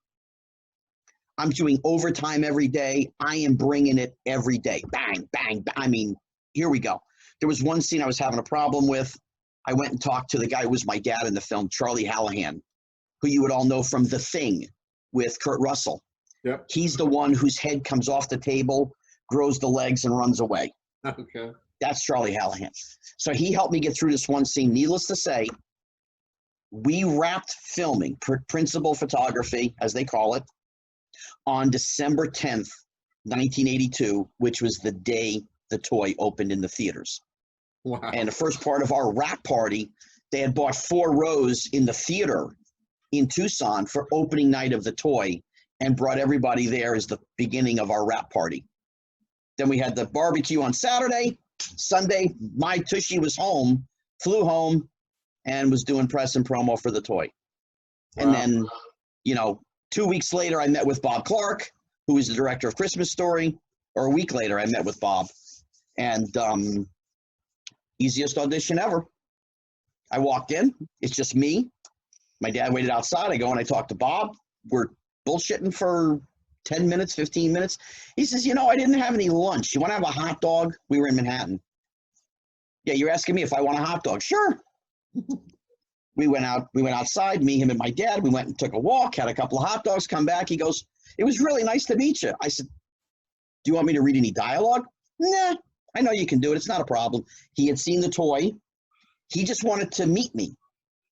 I'm doing overtime every day. I am bringing it every day. Bang, bang, bang. I mean, here we go. There was one scene I was having a problem with. I went and talked to the guy who was my dad in the film, Charlie Hallahan, who you would all know from The Thing with Kurt Russell. Yep. He's the one whose head comes off the table, grows the legs, and runs away. Okay. That's Charlie Hallahan. So he helped me get through this one scene. Needless to say, we wrapped filming, principal photography, as they call it, on December 10th, 1982, which was the day the toy opened in the theaters. Wow. And the first part of our wrap party, they had bought 4 rows in the theater in Tucson for opening night of the toy and brought everybody there as the beginning of our wrap party. Then we had the barbecue on Saturday. Sunday, my Tushy was home, flew home, and was doing press and promo for the toy. Wow. And then, 2 weeks later, I met with Bob Clark, who is the director of Christmas Story. Or a week later, I met with Bob. And easiest audition ever. I walked in. It's just me. My dad waited outside. I go and I talk to Bob. We're bullshitting for 10 minutes, 15 minutes. He says, I didn't have any lunch. You want to have a hot dog? We were in Manhattan. Yeah, you're asking me if I want a hot dog. Sure. We went outside, me, him, and my dad. We went and took a walk, had a couple of hot dogs, come back. He goes, it was really nice to meet you. I said, do you want me to read any dialogue? Nah, I know you can do it. It's not a problem. He had seen the toy. He just wanted to meet me,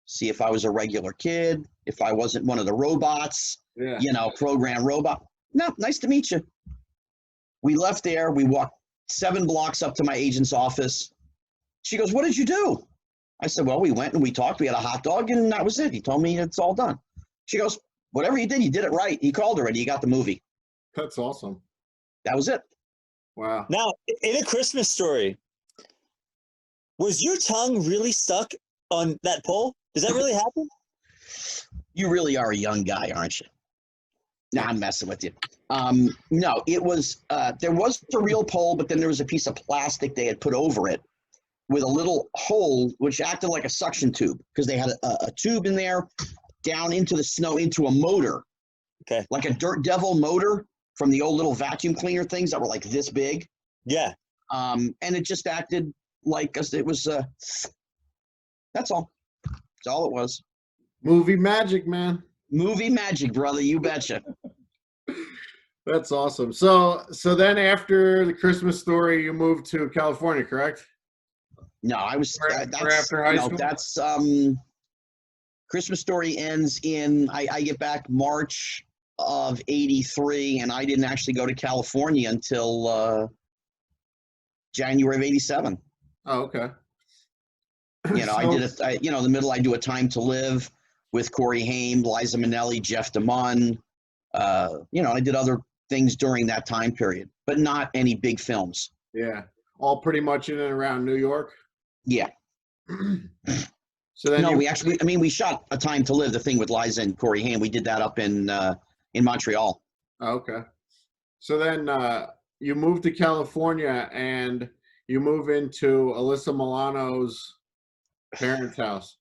see if I was a regular kid, if I wasn't one of the robots, program robot. No, nice to meet you. We left there. We walked 7 blocks up to my agent's office. She goes, what did you do? I said, well, we went and we talked. We had a hot dog, and that was it. He told me it's all done. She goes, whatever you did it right. He called already. You got the movie. That's awesome. That was it. Wow. Now, in A Christmas Story, was your tongue really stuck on that pole? Does that really happen? You really are a young guy, aren't you? No, I'm messing with you. No, it was, there was a real pole, but then there was a piece of plastic they had put over it with a little hole, which acted like a suction tube, because they had a tube in there down into the snow, into a motor. Okay. Like a Dirt Devil motor from the old little vacuum cleaner things that were like this big. Yeah. And it just acted like it was, that's all. That's all it was. Movie magic, man. Movie magic, brother. You betcha. That's awesome. So then after the Christmas Story, you moved to California, correct? No, I was after high school. That's Christmas Story ends in, I get back March of 83, and I didn't actually go to California until January of 87. Oh, okay. I did it, the middle, I do A Time to Live with Corey Haim, Liza Minnelli, Jeff DeMunn. I did other things during that time period, but not any big films. Yeah. All pretty much in and around New York? Yeah. So then No, we shot A Time to Live, the thing with Liza and Corey Haim. We did that up in Montreal. Oh, okay. So then you move to California and you move into Alyssa Milano's parents' house.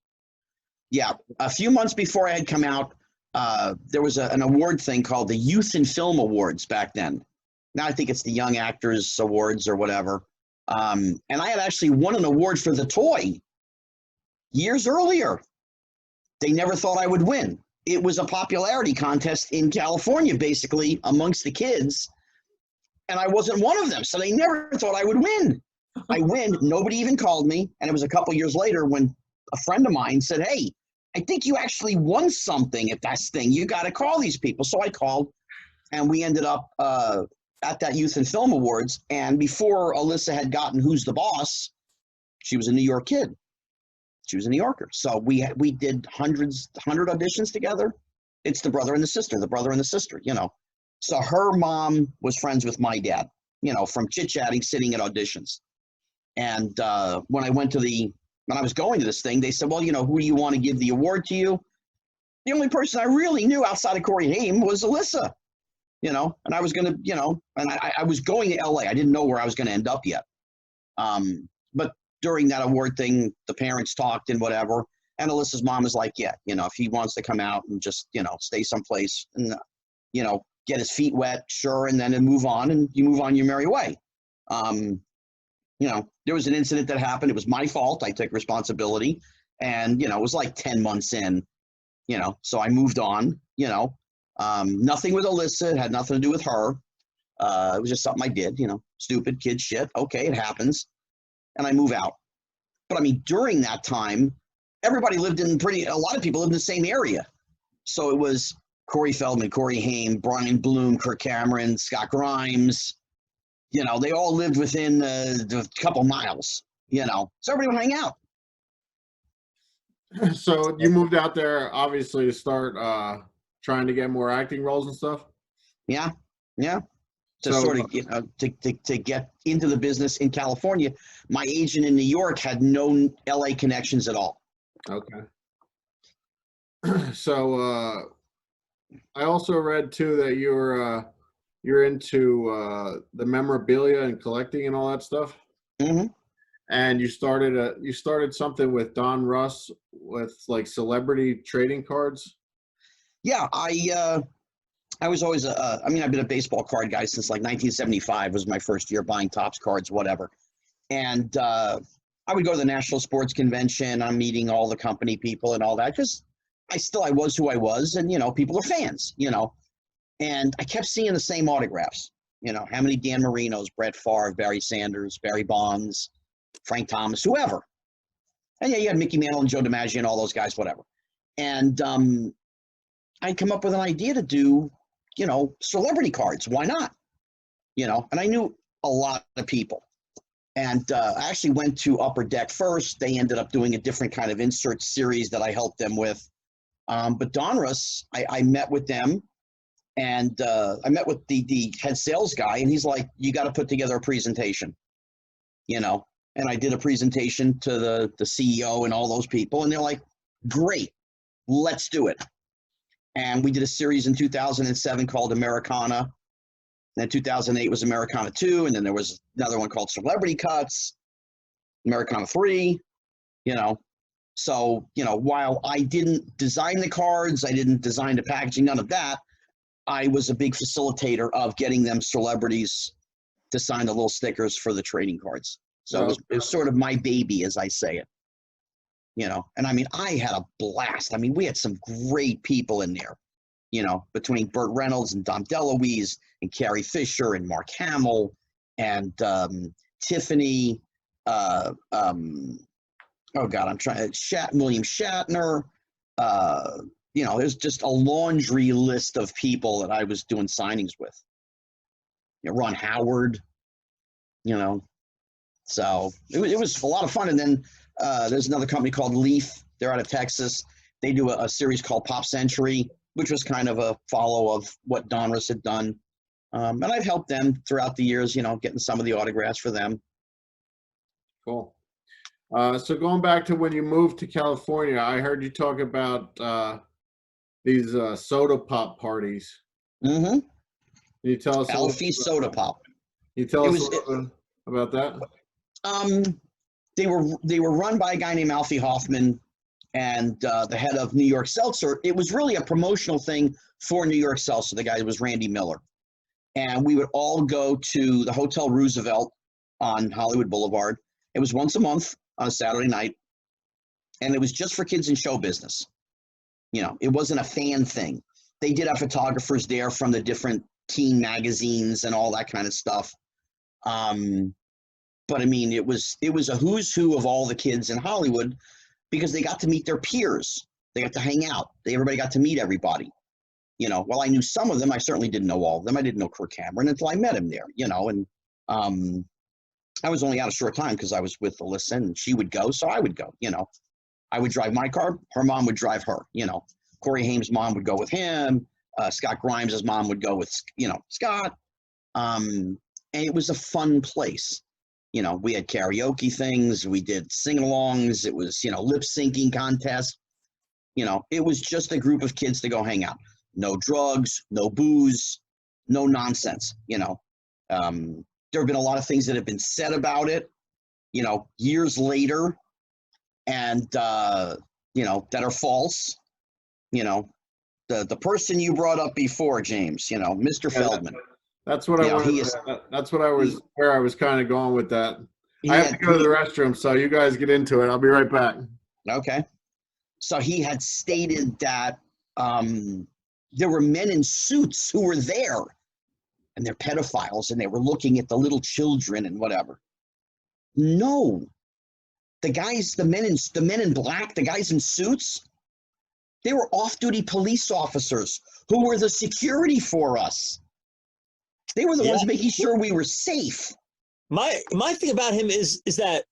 Yeah. A few months before I had come out, there was an award thing called the Youth in Film Awards back then. Now I think it's the Young Actors Awards or whatever. And I had actually won an award for The Toy years earlier. They never thought I would win. It was a popularity contest in California, basically, amongst the kids. And I wasn't one of them, so they never thought I would win. I win. Nobody even called me. And it was a couple years later when a friend of mine said, hey, I think you actually won something at that thing. You got to call these people. So I called, and we ended up at that Youth in Film Awards. And before Alyssa had gotten Who's the Boss, she was a New York kid. She was a New Yorker. So we did 100 auditions together. It's the brother and the sister, So her mom was friends with my dad, from chit-chatting, sitting at auditions. And when I was going to this thing, they said, well, who do you want to give the award to you? The only person I really knew outside of Corey Haim was Alyssa, and I was going to, and I was going to LA. I didn't know where I was going to end up yet. But during that award thing, the parents talked and whatever. And Alyssa's mom is like, yeah, if he wants to come out and just, stay someplace and, get his feet wet, sure, and then move on, and you move on your merry way. There was an incident that happened. It was my fault. I took responsibility. And, it was like 10 months in, so I moved on, nothing with Alyssa. It had nothing to do with her. It was just something I did, stupid kid shit. Okay, it happens. And I move out. But during that time, a lot of people lived in the same area. So it was Corey Feldman, Corey Haim, Brian Bloom, Kirk Cameron, Scott Grimes. They all lived within a couple miles, so everybody would hang out. So you moved out there, obviously, to start trying to get more acting roles and stuff? Yeah. To get into the business in California. My agent in New York had no LA connections at all. Okay. So I also read too that you're into the memorabilia and collecting and all that stuff. Mm-hmm. And you started something with Don Russ with like celebrity trading cards. Yeah, I was always I've been a baseball card guy since like 1975 was my first year buying Topps cards, whatever. And I would go to the National Sports Convention. I'm meeting all the company people and all that because I was who I was, and people are fans, and I kept seeing the same autographs. How many Dan Marinos, Brett Favre, Barry Sanders, Barry Bonds, Frank Thomas, whoever. And yeah, you had Mickey Mantle and Joe DiMaggio and all those guys, whatever. And I'd come up with an idea to do, celebrity cards. Why not? And I knew a lot of people. And I actually went to Upper Deck first. They ended up doing a different kind of insert series that I helped them with. But Donruss, I met with them, and I met with the head sales guy, and he's like, you got to put together a presentation, and I did a presentation to the CEO and all those people, and they're like, great, let's do it. And we did a series in 2007 called Americana. And then 2008 was Americana 2, and then there was another one called Celebrity Cuts, Americana 3, So, while I didn't design the cards, I didn't design the packaging, none of that, I was a big facilitator of getting them celebrities to sign the little stickers for the trading cards. So it was sort of my baby, as I say it. And I had a blast. We had some great people in there, between Burt Reynolds and Dom DeLuise and Carrie Fisher and Mark Hamill and Tiffany, William Shatner, You know, there's just a laundry list of people that I was doing signings with. You know, Ron Howard, you know. So it was a lot of fun. And then there's another company called Leaf. They're out of Texas. They do a series called Pop Century, which was kind of a follow of what Donruss had done. And I've helped them throughout the years, you know, getting some of the autographs for them. Cool. So going back to when you moved to California, I heard you talk about these soda pop parties. Mm-hmm. Can you tell us Alfie Soda Pop. Can you tell us a little bit about that? They were run by a guy named Alfie Hoffman and the head of New York Seltzer. It was really a promotional thing for New York Seltzer. The guy was Randy Miller. And we would all go to the Hotel Roosevelt on Hollywood Boulevard. It was once a month on a Saturday night. And it was just for kids in show business. You know, it wasn't a fan thing. They did have photographers there from the different teen magazines and all that kind of stuff. But I mean, it was a who's who of all the kids in Hollywood because they got to meet their peers. They got to hang out. Everybody got to meet everybody. You know, while I knew some of them, I certainly didn't know all of them. I didn't know Kirk Cameron until I met him there, you know, and I was only out a short time because I was with Alyssa and she would go, so I would go, you know. I would drive my car, her mom would drive her, you know. Corey Haim's mom would go with him. Scott Grimes' mom would go with, you know, Scott. And it was a fun place. You know, we had karaoke things. We did sing-alongs. It was, you know, lip-syncing contests. You know, it was just a group of kids to go hang out. No drugs, no booze, no nonsense, you know. There have been a lot of things that have been said about it, you know, years later, and, you know, that are false. You know, the person you brought up before, James, you know, Mr. Feldman. That's what I wanted. That's what I was where I was kind of going with that. I have to go to the restroom, so you guys get into it. I'll be right back. Okay. So he had stated that there were men in suits who were there, and they're pedophiles, and they were looking at the little children and whatever. No, the men in black, the guys in suits, they were off-duty police officers who were the security for us. They were the ones making sure we were safe. My thing about him is that,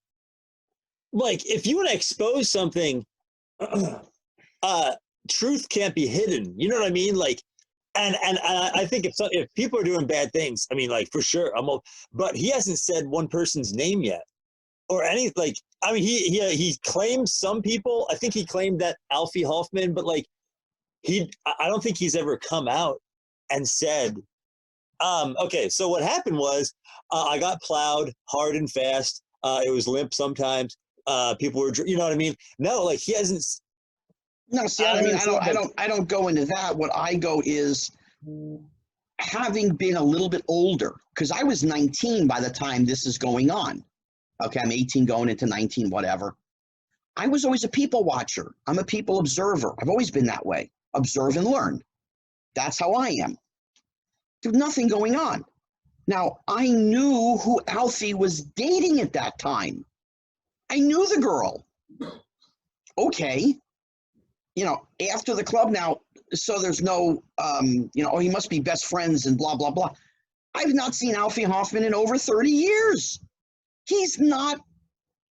like, if you want to expose something, truth can't be hidden. You know what I mean? Like, and I think if people are doing bad things, I mean, like, for sure, but he hasn't said one person's name yet, or any, like, I mean, he claimed some people. I think he claimed that Alfie Hoffman, but like, I don't think he's ever come out and said. Okay, so what happened was I got plowed hard and fast. It was limp sometimes. People were, you know what I mean? No, like he hasn't. No, see, I mean, I don't go into that. What I go is having been a little bit older, because I was 19 by the time this is going on. Okay, I'm 18 going into 19, whatever. I was always a people watcher. I'm a people observer. I've always been that way. Observe and learn. That's how I am. There's nothing going on. Now, I knew who Alfie was dating at that time. I knew the girl. Okay. You know, after the club now, so there's no, you know, oh, he must be best friends and blah, blah, blah. I've not seen Alfie Hoffman in over 30 years. He's not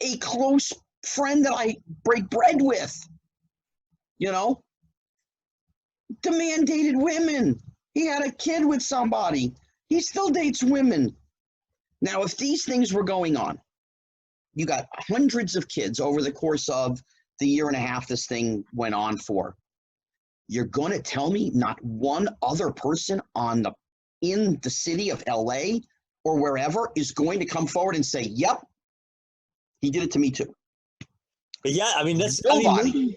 a close friend that I break bread with. You know? The man dated women. He had a kid with somebody. He still dates women. Now, if these things were going on, you got hundreds of kids over the course of the year and a half this thing went on for. You're going to tell me not one other person in the city of LA or wherever is going to come forward and say, yep, he did it to me too. Yeah, I mean, that's nobody.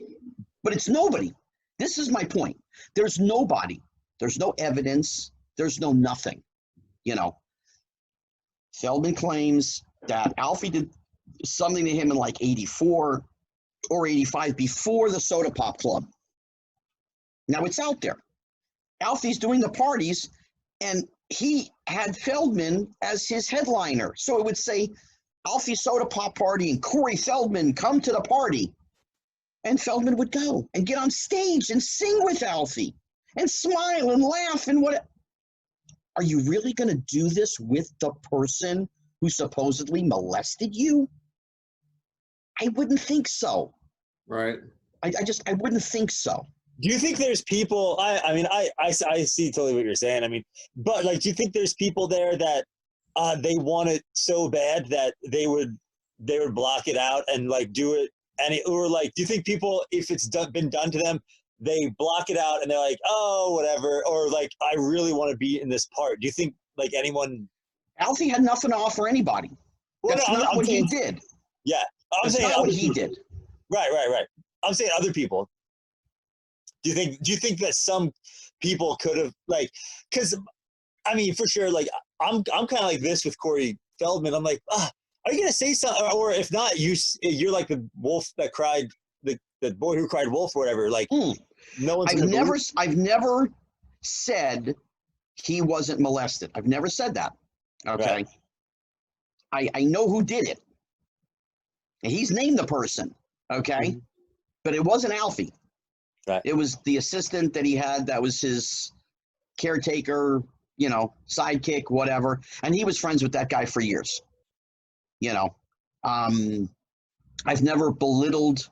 But it's nobody. This is my point. There's nobody. There's no evidence. There's no nothing. You know, Feldman claims that Alfie did something to him in like 84 or 85 before the Soda Pop Club. Now it's out there. Alfie's doing the parties, and he had Feldman as his headliner. So it would say, Alfie Soda Pop Party and Corey Feldman come to the party. And Feldman would go and get on stage and sing with Alfie and smile and laugh and what. Are you really going to do this with the person who supposedly molested you? I wouldn't think so. Right. I wouldn't think so. Do you think there's people? I mean, I see totally what you're saying. I mean, but like, do you think there's people there that they want it so bad that they would block it out and like do it? Or like, do you think people, if it's been done to them, they block it out and they're like, oh, whatever, or like, I really want to be in this part? Do you think like anyone? Alfie had nothing to offer anybody. That's not what he did. Yeah, I'm That's saying not what he did. Right. I'm saying other people. Do you think that some people could have like, because I mean, for sure, like I'm kind of like this with Corey Feldman. I'm like, are you gonna say something? Or if not, you're like the wolf that cried, the boy who cried wolf or whatever. Like no one's. I've never said he wasn't molested. I've never said that. Okay. Right. I know who did it. And he's named the person. Okay. Mm-hmm. But it wasn't Alfie. Right. It was the assistant that he had that was his caretaker, sidekick, whatever. And he was friends with that guy for years. I've never belittled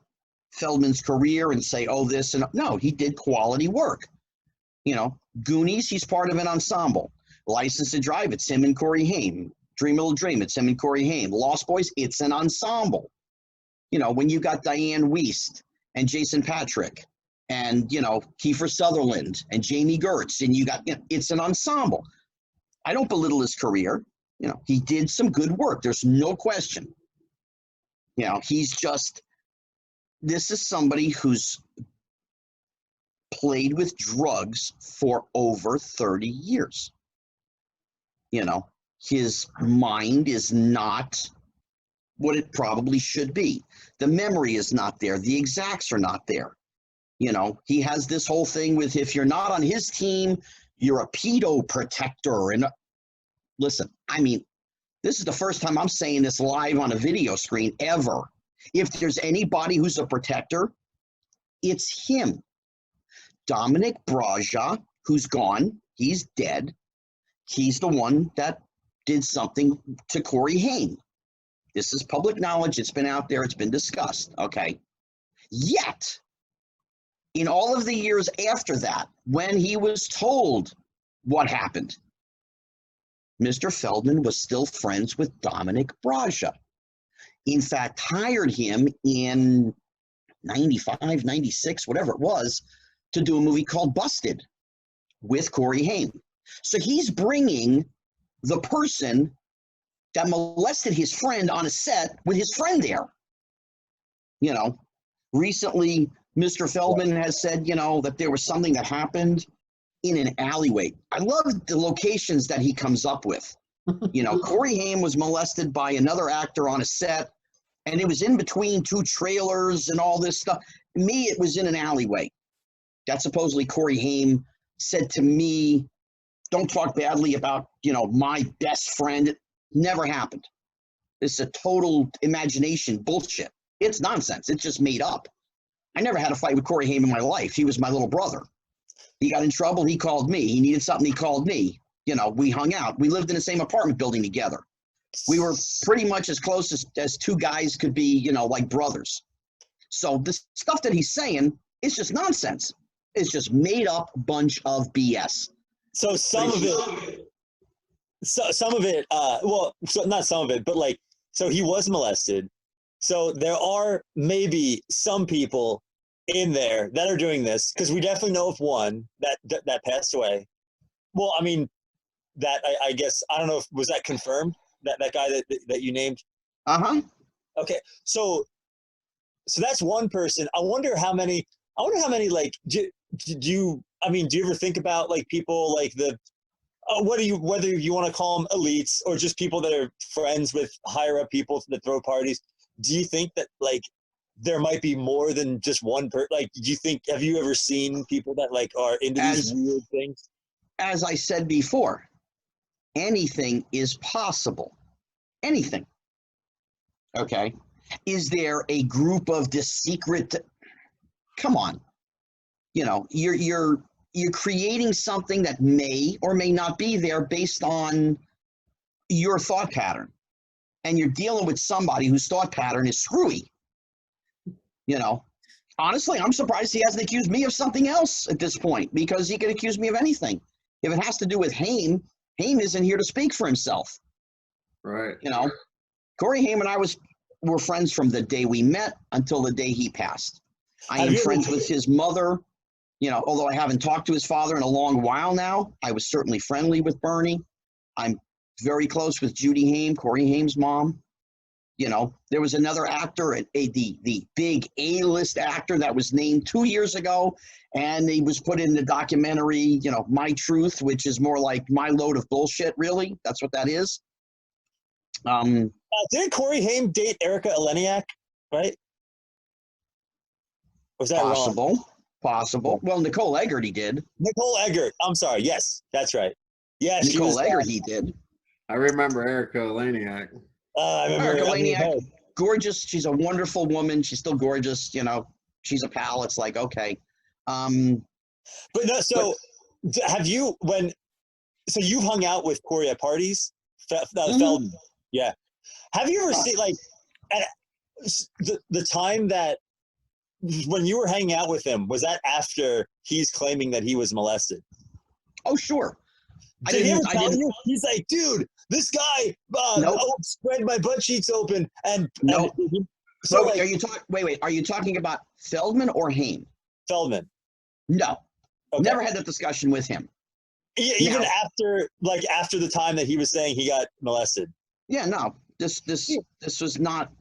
Feldman's career and say, oh, this and no, he did quality work. Goonies, he's part of an ensemble. License to Drive, it's him and Corey Haim. Dream a Little Dream, it's him and Corey Haim. Lost Boys, it's an ensemble. When you got Diane Wiest and Jason Patrick and, Kiefer Sutherland and Jamie Gertz, and you got, it's an ensemble. I don't belittle his career. He did some good work. There's no question. This is somebody who's played with drugs for over 30 years. His mind is not what it probably should be. The memory is not there. The exacts are not there. He has this whole thing with, if you're not on his team, you're a pedo protector. And listen, I mean, this is the first time I'm saying this live on a video screen ever. If there's anybody who's a protector, it's him. Dominic Braja, who's gone, he's dead. He's the one that did something to Corey Haim. This is public knowledge. It's been out there. It's been discussed. Okay. Yet, in all of the years after that, when he was told what happened, Mr. Feldman was still friends with Dominic Braja. In fact, hired him in 95, 96, whatever it was, to do a movie called Busted with Corey Haim. So he's bringing the person that molested his friend on a set with his friend there. Recently, Mr. Feldman has said, that there was something that happened in an alleyway. I love the locations that he comes up with. Corey Haim was molested by another actor on a set, and it was in between two trailers and all this stuff. Me, it was in an alleyway. That supposedly Corey Haim said to me, don't talk badly about, my best friend. It never happened. It's a total imagination bullshit. It's nonsense. It's just made up. I never had a fight with Corey Haim in my life. He was my little brother. He got in trouble. He called me. He needed something. He called me. We hung out. We lived in the same apartment building together. We were pretty much as close as two guys could be, like brothers. So the stuff that he's saying is just nonsense. It's just made up bunch of BS. So some of it, not some of it, but like, so he was molested. So there are maybe some people in there that are doing this, because we definitely know of one that passed away. Well, I mean, that I guess, I don't know if, was that confirmed? That guy that you named? Uh-huh. Okay. So that's one person. I wonder how many like, do you ever think about like people like whether you want to call them elites or just people that are friends with higher up people that throw parties? Do you think that like there might be more than just one person? Like, have you ever seen people that like are into these weird things? As I said before, anything is possible. Anything. Okay. Is there a group of this secret? Come on. You know, you're creating something that may or may not be there based on your thought pattern. And you're dealing with somebody whose thought pattern is screwy. You know, honestly, I'm surprised he hasn't accused me of something else at this point, because he could accuse me of anything. If it has to do with Haim isn't here to speak for himself. Right. You know, Corey Haim and I were friends from the day we met until the day he passed. I am friends with his mother. You know, although I haven't talked to his father in a long while now, I was certainly friendly with Bernie. I'm very close with Judy Haim, Corey Haim's mom. You know, there was another actor, the big A-list actor that was named 2 years ago, and he was put in the documentary, you know, My Truth, which is more like My Load of Bullshit, really. That's what that is. Didn't Corey Haim date Erica Eleniak, right? Was that wrong? Possible. Well, Nicole Eggert, he did. Nicole Eggert. I'm sorry. Yes, that's right. Yeah, Nicole Eggert, he did. I remember Erica Eleniak. I remember Erica Eleniak, gorgeous. She's a wonderful woman. She's still gorgeous. You know, she's a pal. It's like, okay. But no, so have you, so you've hung out with Corey at parties? Feldman. Yeah. Have you ever seen, like, at the time that, when you were hanging out with him, was that after he's claiming that he was molested? Oh, sure. Did he ever tell you? He's like, dude, this guy spread my butt cheeks open. No. So wait, are you talking about Feldman or Haim? Feldman. No. Okay. Never had that discussion with him. Even after the time that he was saying he got molested. Yeah, no. This was not.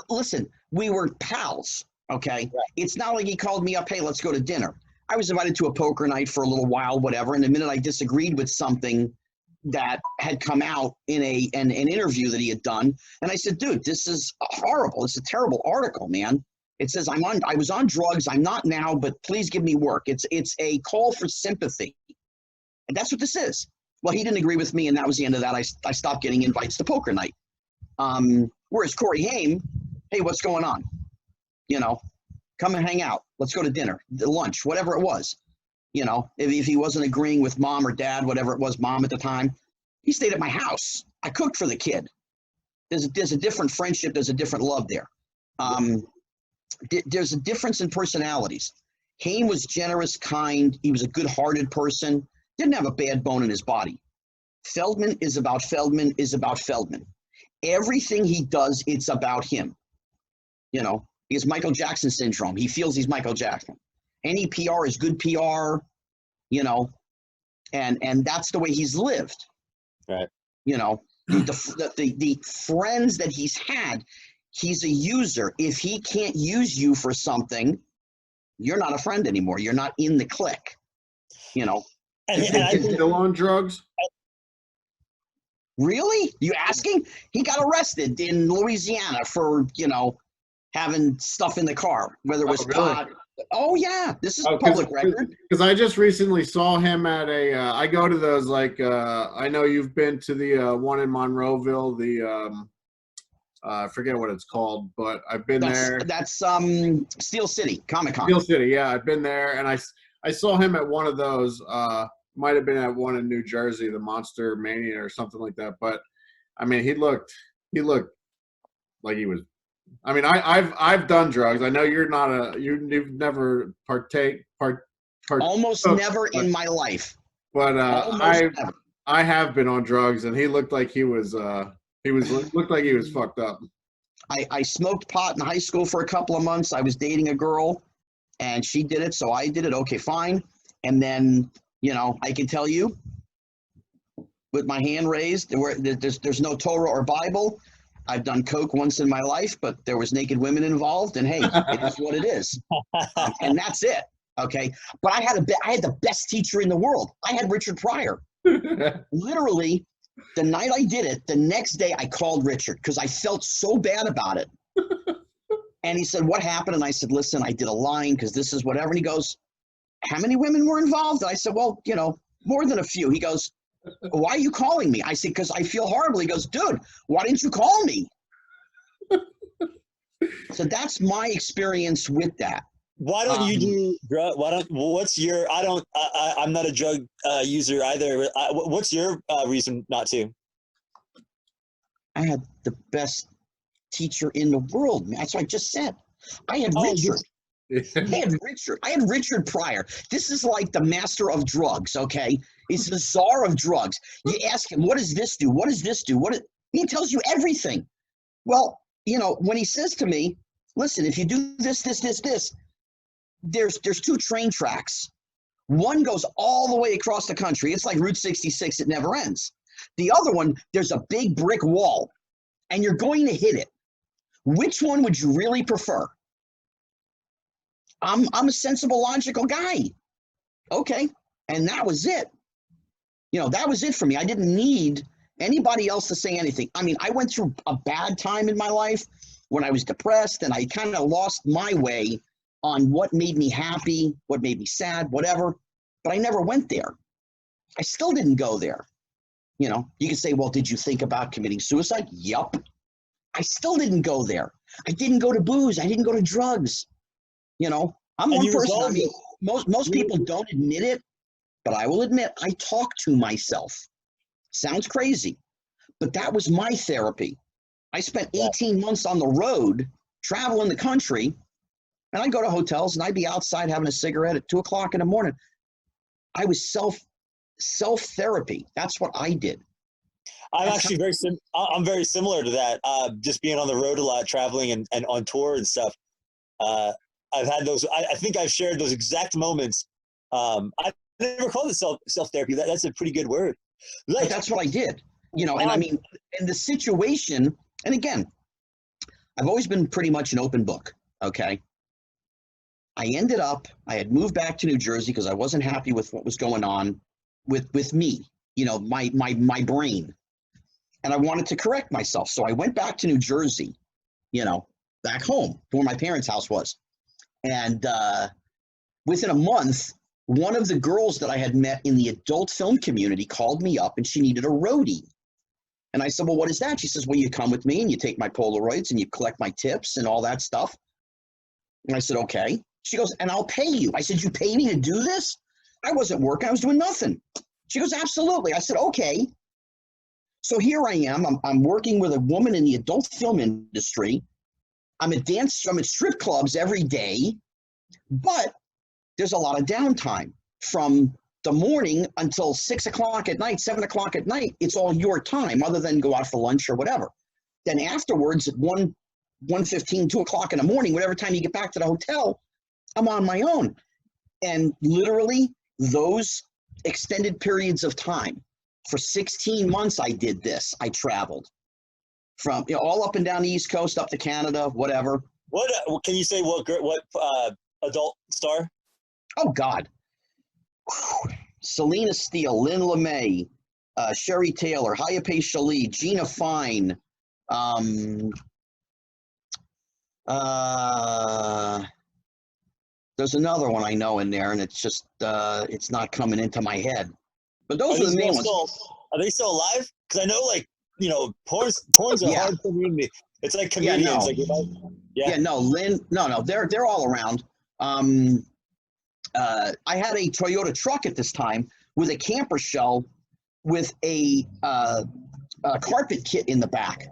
Listen, we were pals. Okay. Right. It's not like he called me up, hey, let's go to dinner. I was invited to a poker night for a little while, whatever. And the minute I disagreed with something that had come out in an interview that he had done, and I said, dude, this is horrible. It's a terrible article, man. It says I was on drugs. I'm not now, but please give me work. It's a call for sympathy. And that's what this is. Well, he didn't agree with me, and that was the end of that. I stopped getting invites to poker night. Whereas Corey Haim, hey, what's going on? You know, come and hang out. Let's go to dinner, lunch, whatever it was. You know, if he wasn't agreeing with mom or dad, whatever it was, mom at the time, he stayed at my house. I cooked for the kid. There's a different friendship. There's a different love there. There's a difference in personalities. Haim was generous, kind. He was a good-hearted person. Didn't have a bad bone in his body. Feldman is about Feldman is about Feldman. Everything he does, it's about him. You know, he has Michael Jackson syndrome. He feels he's Michael Jackson. Any PR is good PR, you know, and that's the way he's lived. Right. You know, the friends that he's had, he's a user. If he can't use you for something, you're not a friend anymore. You're not in the clique, you know. And he's still on drugs? Really? You asking? He got arrested in Louisiana for, you know, having stuff in the car, whether it was pot. Oh, yeah. This is public record. Because I just recently saw him at I go to those, like, I know you've been to the one in Monroeville, the, I forget what it's called, but I've been there. That's Steel City, Comic-Con. Steel City, yeah. I've been there, and I saw him at one of those. Might have been at one in New Jersey, the Monster Mania or something like that. But, I mean, he looked like he was. I mean, I've done drugs. I know you're not you've never almost never in my life. But I have been on drugs, and he looked like he was looked like he was fucked up. I smoked pot in high school for a couple of months. I was dating a girl, and she did it, so I did it. Okay, fine. And then, you know, I can tell you, with my hand raised, there's no Torah or Bible. I've done coke once in my life, but there was naked women involved, and hey, it is what it is, and that's it. Okay, but I had the best teacher in the world. I had Richard Pryor. Literally, the night I did it, the next day I called Richard because I felt so bad about it. And he said, "What happened?" And I said, "Listen, I did a line because this is whatever." And he goes, "How many women were involved?" And I said, "Well, you know, more than a few." He goes, "Why are you calling me?" I said, "Because I feel horrible." He goes, "Dude, why didn't you call me?" So that's my experience with that. Why don't you do drug? What's your? I'm not a drug user either. What's your reason not to? I had the best teacher in the world, man. That's what I just said. I had Richard. I had Richard Pryor. This is like the master of drugs, okay? It's the czar of drugs. You ask him, what does this do? What does this do? He tells you everything. Well, when he says to me, listen, if you do this, there's 2 train tracks. One goes all the way across the country. It's like Route 66. It never ends. The other one, there's a big brick wall, and you're going to hit it. Which one would you really prefer? I'm a sensible, logical guy. Okay. And that was it. That was it for me. I didn't need anybody else to say anything. I mean, I went through a bad time in my life when I was depressed, and I kind of lost my way on what made me happy, what made me sad, whatever. But I never went there. I still didn't go there. You can say, well, did you think about committing suicide? Yup. I still didn't go there. I didn't go to booze. I didn't go to drugs. I'm one person. I mean, most people don't admit it, but I will admit I talk to myself. Sounds crazy, but that was my therapy. I spent 18 months on the road, traveling the country, and I'd go to hotels and I'd be outside having a cigarette at 2:00 in the morning. I was self-therapy. That's what I did. I'm actually I'm very similar to that. Just being on the road a lot, traveling and on tour and stuff. I've had those. I think I've shared those exact moments. I never called it self-therapy. That's a pretty good word. Like, that's what I did. And I mean, in the situation, and again, I've always been pretty much an open book. Okay. I had moved back to New Jersey because I wasn't happy with what was going on with me, my brain. And I wanted to correct myself. So I went back to New Jersey, back home where my parents' house was. And within a month, one of the girls that I had met in the adult film community called me up and she needed a roadie. And I said, well, what is that? She says, well, you come with me and you take my Polaroids and you collect my tips and all that stuff. And I said, okay. She goes, and I'll pay you. I said, you pay me to do this? I wasn't working. I was doing nothing. She goes, absolutely. I said, okay. So here I am. I'm working with a woman in the adult film industry. I'm at strip clubs every day, but there's a lot of downtime from the morning until 6 o'clock at night, 7 o'clock at night. It's all your time other than go out for lunch or whatever. Then afterwards at 1:15, 2 o'clock in the morning, whatever time you get back to the hotel, I'm on my own. And literally those extended periods of time, for 16 months I did this. I traveled from all up and down the East Coast, up to Canada, whatever. What can you say? What adult star? Oh God, Selena Steele, Lynn LeMay, Sherry Taylor, Hayape Shalit, Gina Fine. There's another one I know in there, and it's just it's not coming into my head. But those are the main ones. Are they still alive? Because I know, porn's a hard community. It's like comedians. No, they're all around. I had a Toyota truck at this time with a camper shell with a carpet kit in the back.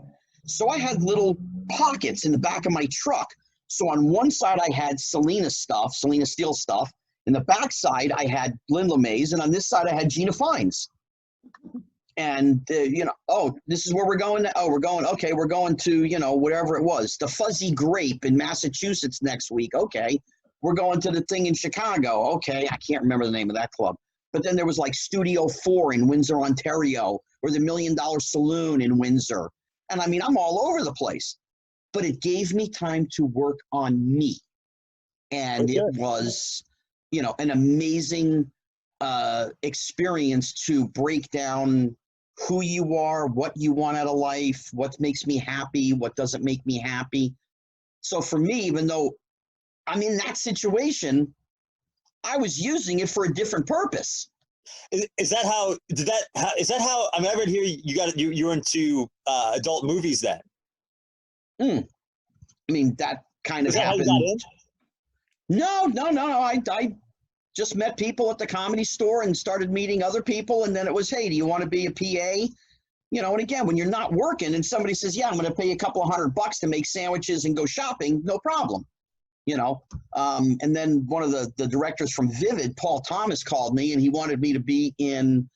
So I had little pockets in the back of my truck. So on one side I had Selena Steele stuff. In the back side I had Lynn LeMay's, and on this side I had Gina Fine's. And this is where we're going. We're going to whatever it was, the Fuzzy Grape in Massachusetts next week. Okay, we're going to the thing in Chicago. Okay, I can't remember the name of that club. But then there was like Studio 4 in Windsor, Ontario, or the $1 Million Saloon in Windsor. And I mean, I'm all over the place. But it gave me time to work on me. And it was, an amazing experience to break down who you are, what you want out of life, what makes me happy, what doesn't make me happy. So for me, even though I'm in that situation, I was using it for a different purpose. Is that how? I mean, I read here you're into adult movies then. I mean, that kind of happened. No. I just met people at the Comedy Store and started meeting other people. And then it was, hey, do you want to be a PA? You know, and again, when you're not working and somebody says, yeah, I'm going to pay you a couple of $100 to make sandwiches and go shopping, no problem. You know, and then one of the directors from Vivid, Paul Thomas, called me and he wanted me to be in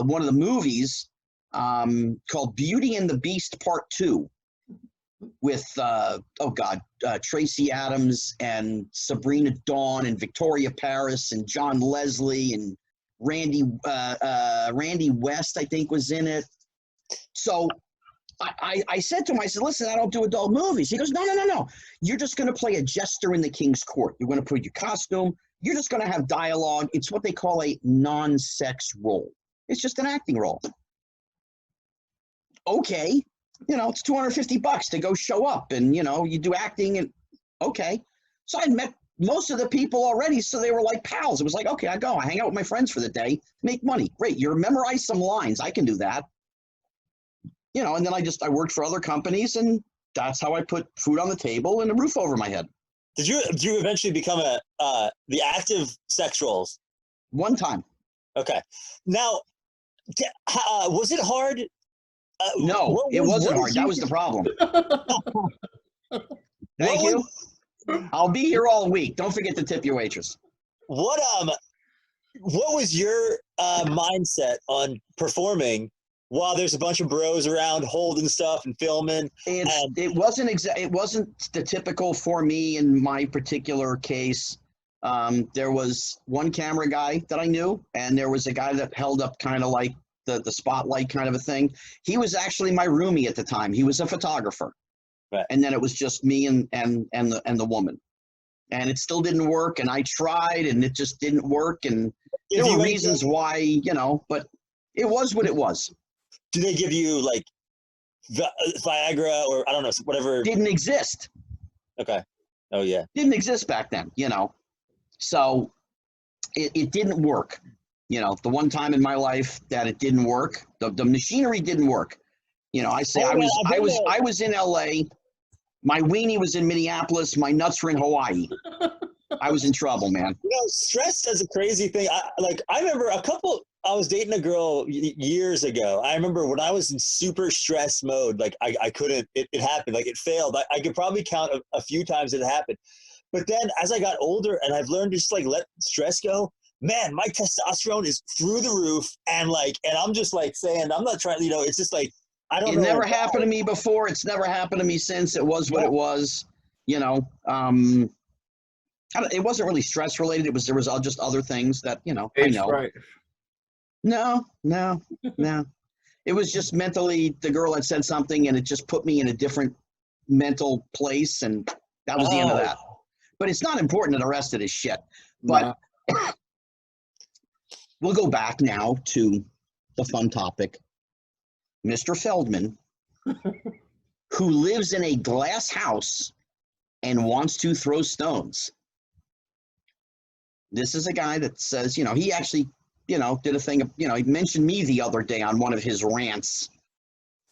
one of the movies called Beauty and the Beast Part 2 with, Tracy Adams and Sabrina Dawn and Victoria Paris and John Leslie and Randy West, I think, was in it. So I said to him, I said, listen, I don't do adult movies. He goes, no. You're just going to play a jester in the king's court. You're going to put your costume. You're just going to have dialogue. It's what they call a non-sex role. It's just an acting role. Okay. You know, it's $250 to go show up and, you know, you do acting and okay. So I'd met most of the people already. So they were like pals. It was like, okay, I go, I hang out with my friends for the day, make money. Great. You memorize some lines. I can do that. You know, and then I worked for other companies and that's how I put food on the table and a roof over my head. Did you eventually become the active sex roles? One time. Okay. Now, was it hard? No, it wasn't hard. That was the problem. Thank you. I'll be here all week. Don't forget to tip your waitress. What was your mindset on performing while there's a bunch of bros around holding stuff and filming? It wasn't the typical for me in my particular case. There was one camera guy that I knew, and there was a guy that held up kind of like the spotlight kind of a thing. He was actually my roomie at the time. He was a photographer. Right. And then it was just me and the woman. And it still didn't work, and I tried, and it just didn't work, and there were reasons why, you know, but it was what it was. Do they give you like Viagra or I don't know, whatever? Didn't exist. Okay. Oh yeah. Didn't exist back then, you know. So it didn't work. You know, the one time in my life that it didn't work, the machinery didn't work. You know, I was in LA, my weenie was in Minneapolis, my nuts were in Hawaii. I was in trouble, man. You know, stress does a crazy thing. I remember I was dating a girl years ago. I remember when I was in super stress mode, like I couldn't, it happened, like it failed. I could probably count a few times it happened. But then as I got older and I've learned to just like let stress go, man, my testosterone is through the roof. And I'm just like saying, I'm not trying, you know, it's just like, I don't know. It never happened to me before. It's never happened to me since. It was what it was, you know. It wasn't really stress related. There was just other things that, you know, I know. Right. No. It was just mentally, the girl had said something and it just put me in a different mental place. And that was the end of that. But it's not important that the rest of this shit. But we'll go back now to the fun topic. Mr. Feldman, who lives in a glass house and wants to throw stones. This is a guy that says, you know, he actually, you know, did a thing, you know, he mentioned me the other day on one of his rants.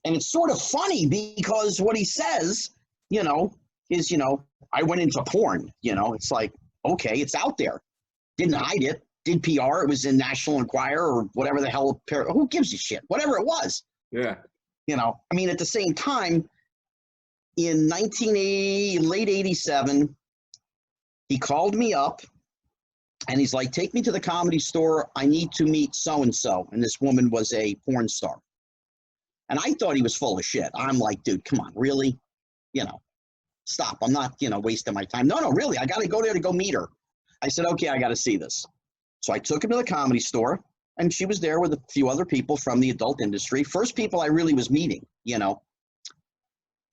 And it's sort of funny because what he says, you know, is, you know, I went into porn, you know, it's like, okay, it's out there. Didn't hide it. Did PR. It was in National Enquirer or whatever the hell. Who gives a shit? Whatever it was. Yeah. You know, I mean, at the same time, in late 87, he called me up and he's like, take me to the Comedy Store. I need to meet so-and-so. And this woman was a porn star. And I thought he was full of shit. I'm like, dude, come on, really? You know, stop. I'm not, you know, wasting my time. No, really. I got to go there to go meet her. I said, okay, I got to see this. So I took him to the Comedy Store. And she was there with a few other people from the adult industry. First people I really was meeting, you know.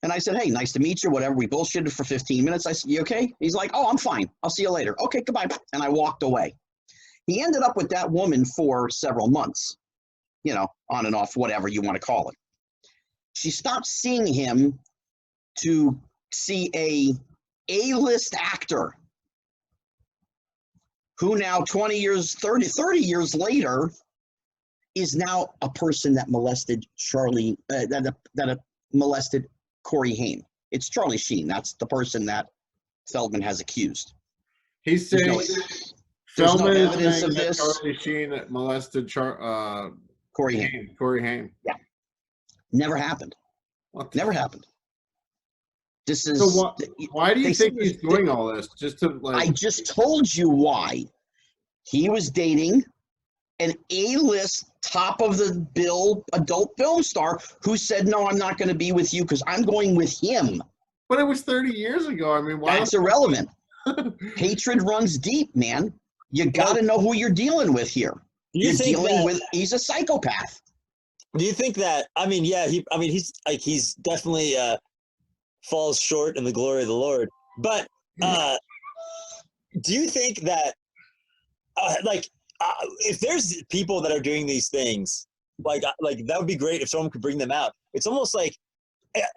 And I said, hey, nice to meet you, whatever. We bullshitted for 15 minutes. I said, you okay? He's like, oh, I'm fine. I'll see you later. Okay, goodbye. And I walked away. He ended up with that woman for several months, you know, on and off, whatever you want to call it. She stopped seeing him to see a A-list actor who now 30 years later is now a person that molested molested Corey Haim. It's Charlie Sheen. That's the person that Feldman has accused. He's There's saying no, there's no Feldman is evidence saying of that this. Charlie Sheen molested Corey Haim. Corey Haim. Never happened. What the Never happened. This is. So why do you they think said he's doing all this? Just to like? I just told you why. He was dating an A-list, top of the bill adult film star who said, "No, I'm not going to be with you because I'm going with him." But it was 30 years ago. I mean, why? That's irrelevant. Hatred runs deep, man. You got to know who you're dealing with here. You're dealing with. He's a psychopath. Do you think that? I mean, yeah. He's definitely falls short in the glory of the Lord. But do you think that, if there's people that are doing these things, like that would be great if someone could bring them out. It's almost like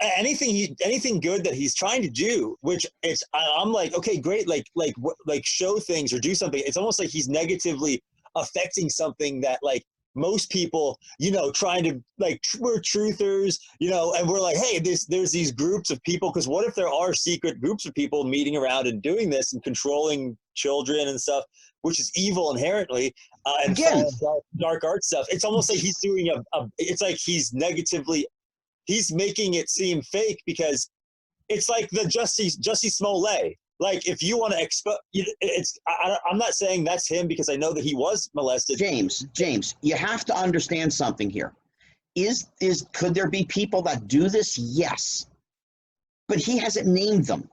anything good that he's trying to do, which I'm like, okay, great, like show things or do something. It's almost like he's negatively affecting something that like most people, trying to we're truthers, and we're like, hey, there's these groups of people, because what if there are secret groups of people meeting around and doing this and controlling children and stuff, which is evil inherently, and Again, dark art stuff. It's almost like he's doing it's like he's making it seem fake, because it's like the Jussie Smollett. Like, if you want to expose, I'm not saying that's him, because I know that he was molested. James, you have to understand something here. Could there be people that do this? Yes. But he hasn't named them.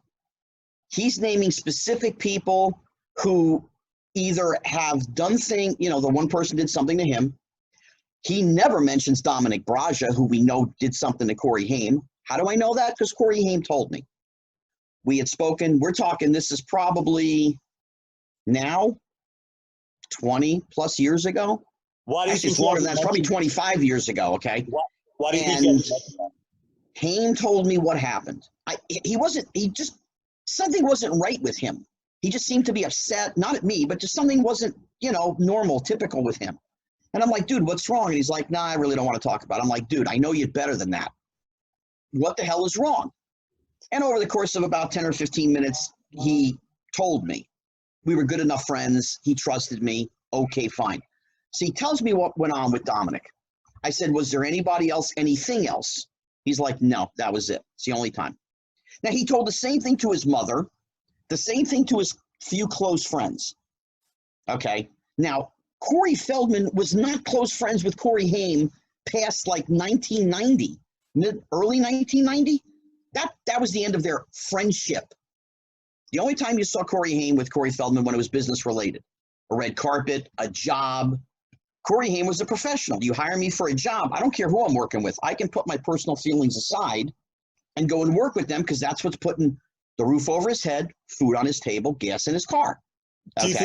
He's naming specific people who either have done things, the one person did something to him. He never mentions Dominic Braja, who we know did something to Corey Haim. How do I know that? Because Corey Haim told me. We had spoken, we're talking, this is probably now 20 plus years ago. Why do you think it's longer than that? It's probably 25 years ago, okay? Why do you and think Haim told me what happened. Something wasn't right with him. He just seemed to be upset, not at me, but just something wasn't, normal, typical with him. And I'm like, dude, what's wrong? And he's like, nah, I really don't want to talk about it. I'm like, dude, I know you're better than that. What the hell is wrong? And over the course of about 10 or 15 minutes, he told me. We were good enough friends. He trusted me. Okay, fine. So he tells me what went on with Dominic. I said, was there anybody else, anything else? He's like, no, that was it. It's the only time. Now, he told the same thing to his mother, the same thing to his few close friends. Okay. Now, Corey Feldman was not close friends with Corey Haim past like 1990, early 1990. That was the end of their friendship. The only time you saw Corey Haim with Corey Feldman when it was business related, a red carpet, a job. Corey Haim was a professional. You hire me for a job, I don't care who I'm working with. I can put my personal feelings aside and go and work with them, because that's what's putting the roof over his head, food on his table, gas in his car. Okay? Do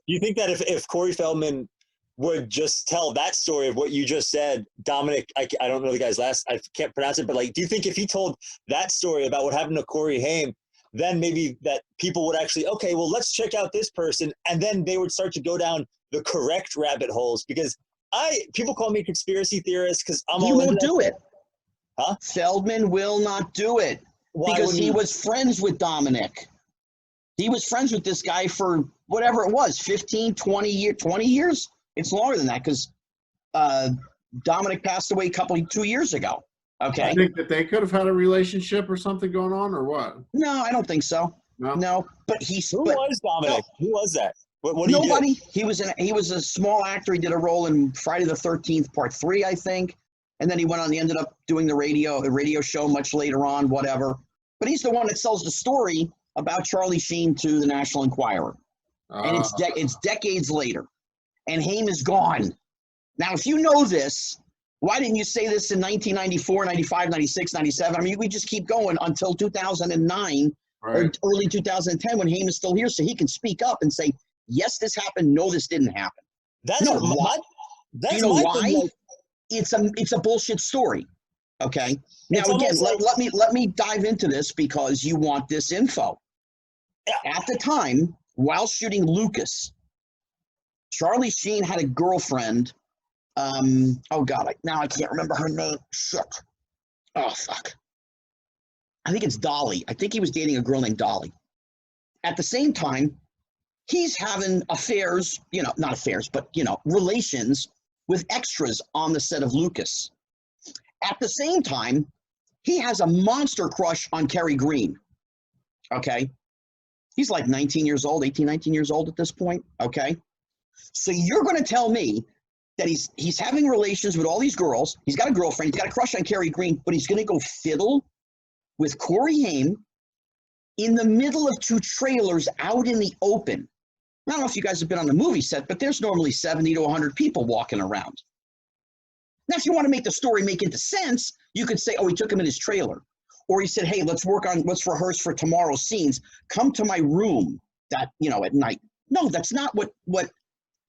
you think that if Corey Feldman would just tell that story of what you just said, Dominic, I don't know the guy's last, I can't pronounce it, but do you think if he told that story about what happened to Corey Haim, then maybe that people would actually, okay, well, let's check out this person, and then they would start to go down the correct rabbit holes? Because people call me a conspiracy theorist because He won't do it. Huh? Feldman will not do it. Because he was friends with Dominic. He was friends with this guy for whatever it was, 15, 20 years. It's longer than that, because Dominic passed away 2 years ago. Okay. I think that they could have had a relationship or something going on, or what? No, I don't think so. No. But Who was Dominic? No. Who was that? What nobody. He was a small actor. He did a role in Friday the 13th Part 3, I think. And then he went on. He ended up doing the radio show much later on. Whatever. But he's the one that sells the story about Charlie Sheen to the National Enquirer. And it's decades later. And Haim is gone. Now, if you know this, why didn't you say this in 1994, 95, 96, 97? I mean, we just keep going until 2009 or early 2010 when Haim is still here, so he can speak up and say, yes, this happened. No, this didn't happen. That's why? That's why? It's a bullshit story. Okay. Now again, let me dive into this because you want this info. Yeah. At the time, while shooting Lucas, Charlie Sheen had a girlfriend. Oh God, I can't remember her name. Shit. Oh fuck. I think it's Dolly. I think he was dating a girl named Dolly. At the same time, he's having affairs, not affairs, but, relations with extras on the set of Lucas. At the same time, he has a monster crush on Kerry Green. Okay. He's like 19 years old, 18, 19 years old at this point. Okay. So you're going to tell me that he's having relations with all these girls. He's got a girlfriend. He's got a crush on Kerry Green, but he's going to go fiddle with Coreyhaim in the middle of two trailers out in the open. I don't know if you guys have been on the movie set, but there's normally 70 to 100 people walking around. Now, if you want to make the story make into sense, you could say, oh, he took him in his trailer. Or he said, hey, let's rehearse for tomorrow's scenes. Come to my room at night. No, that's not what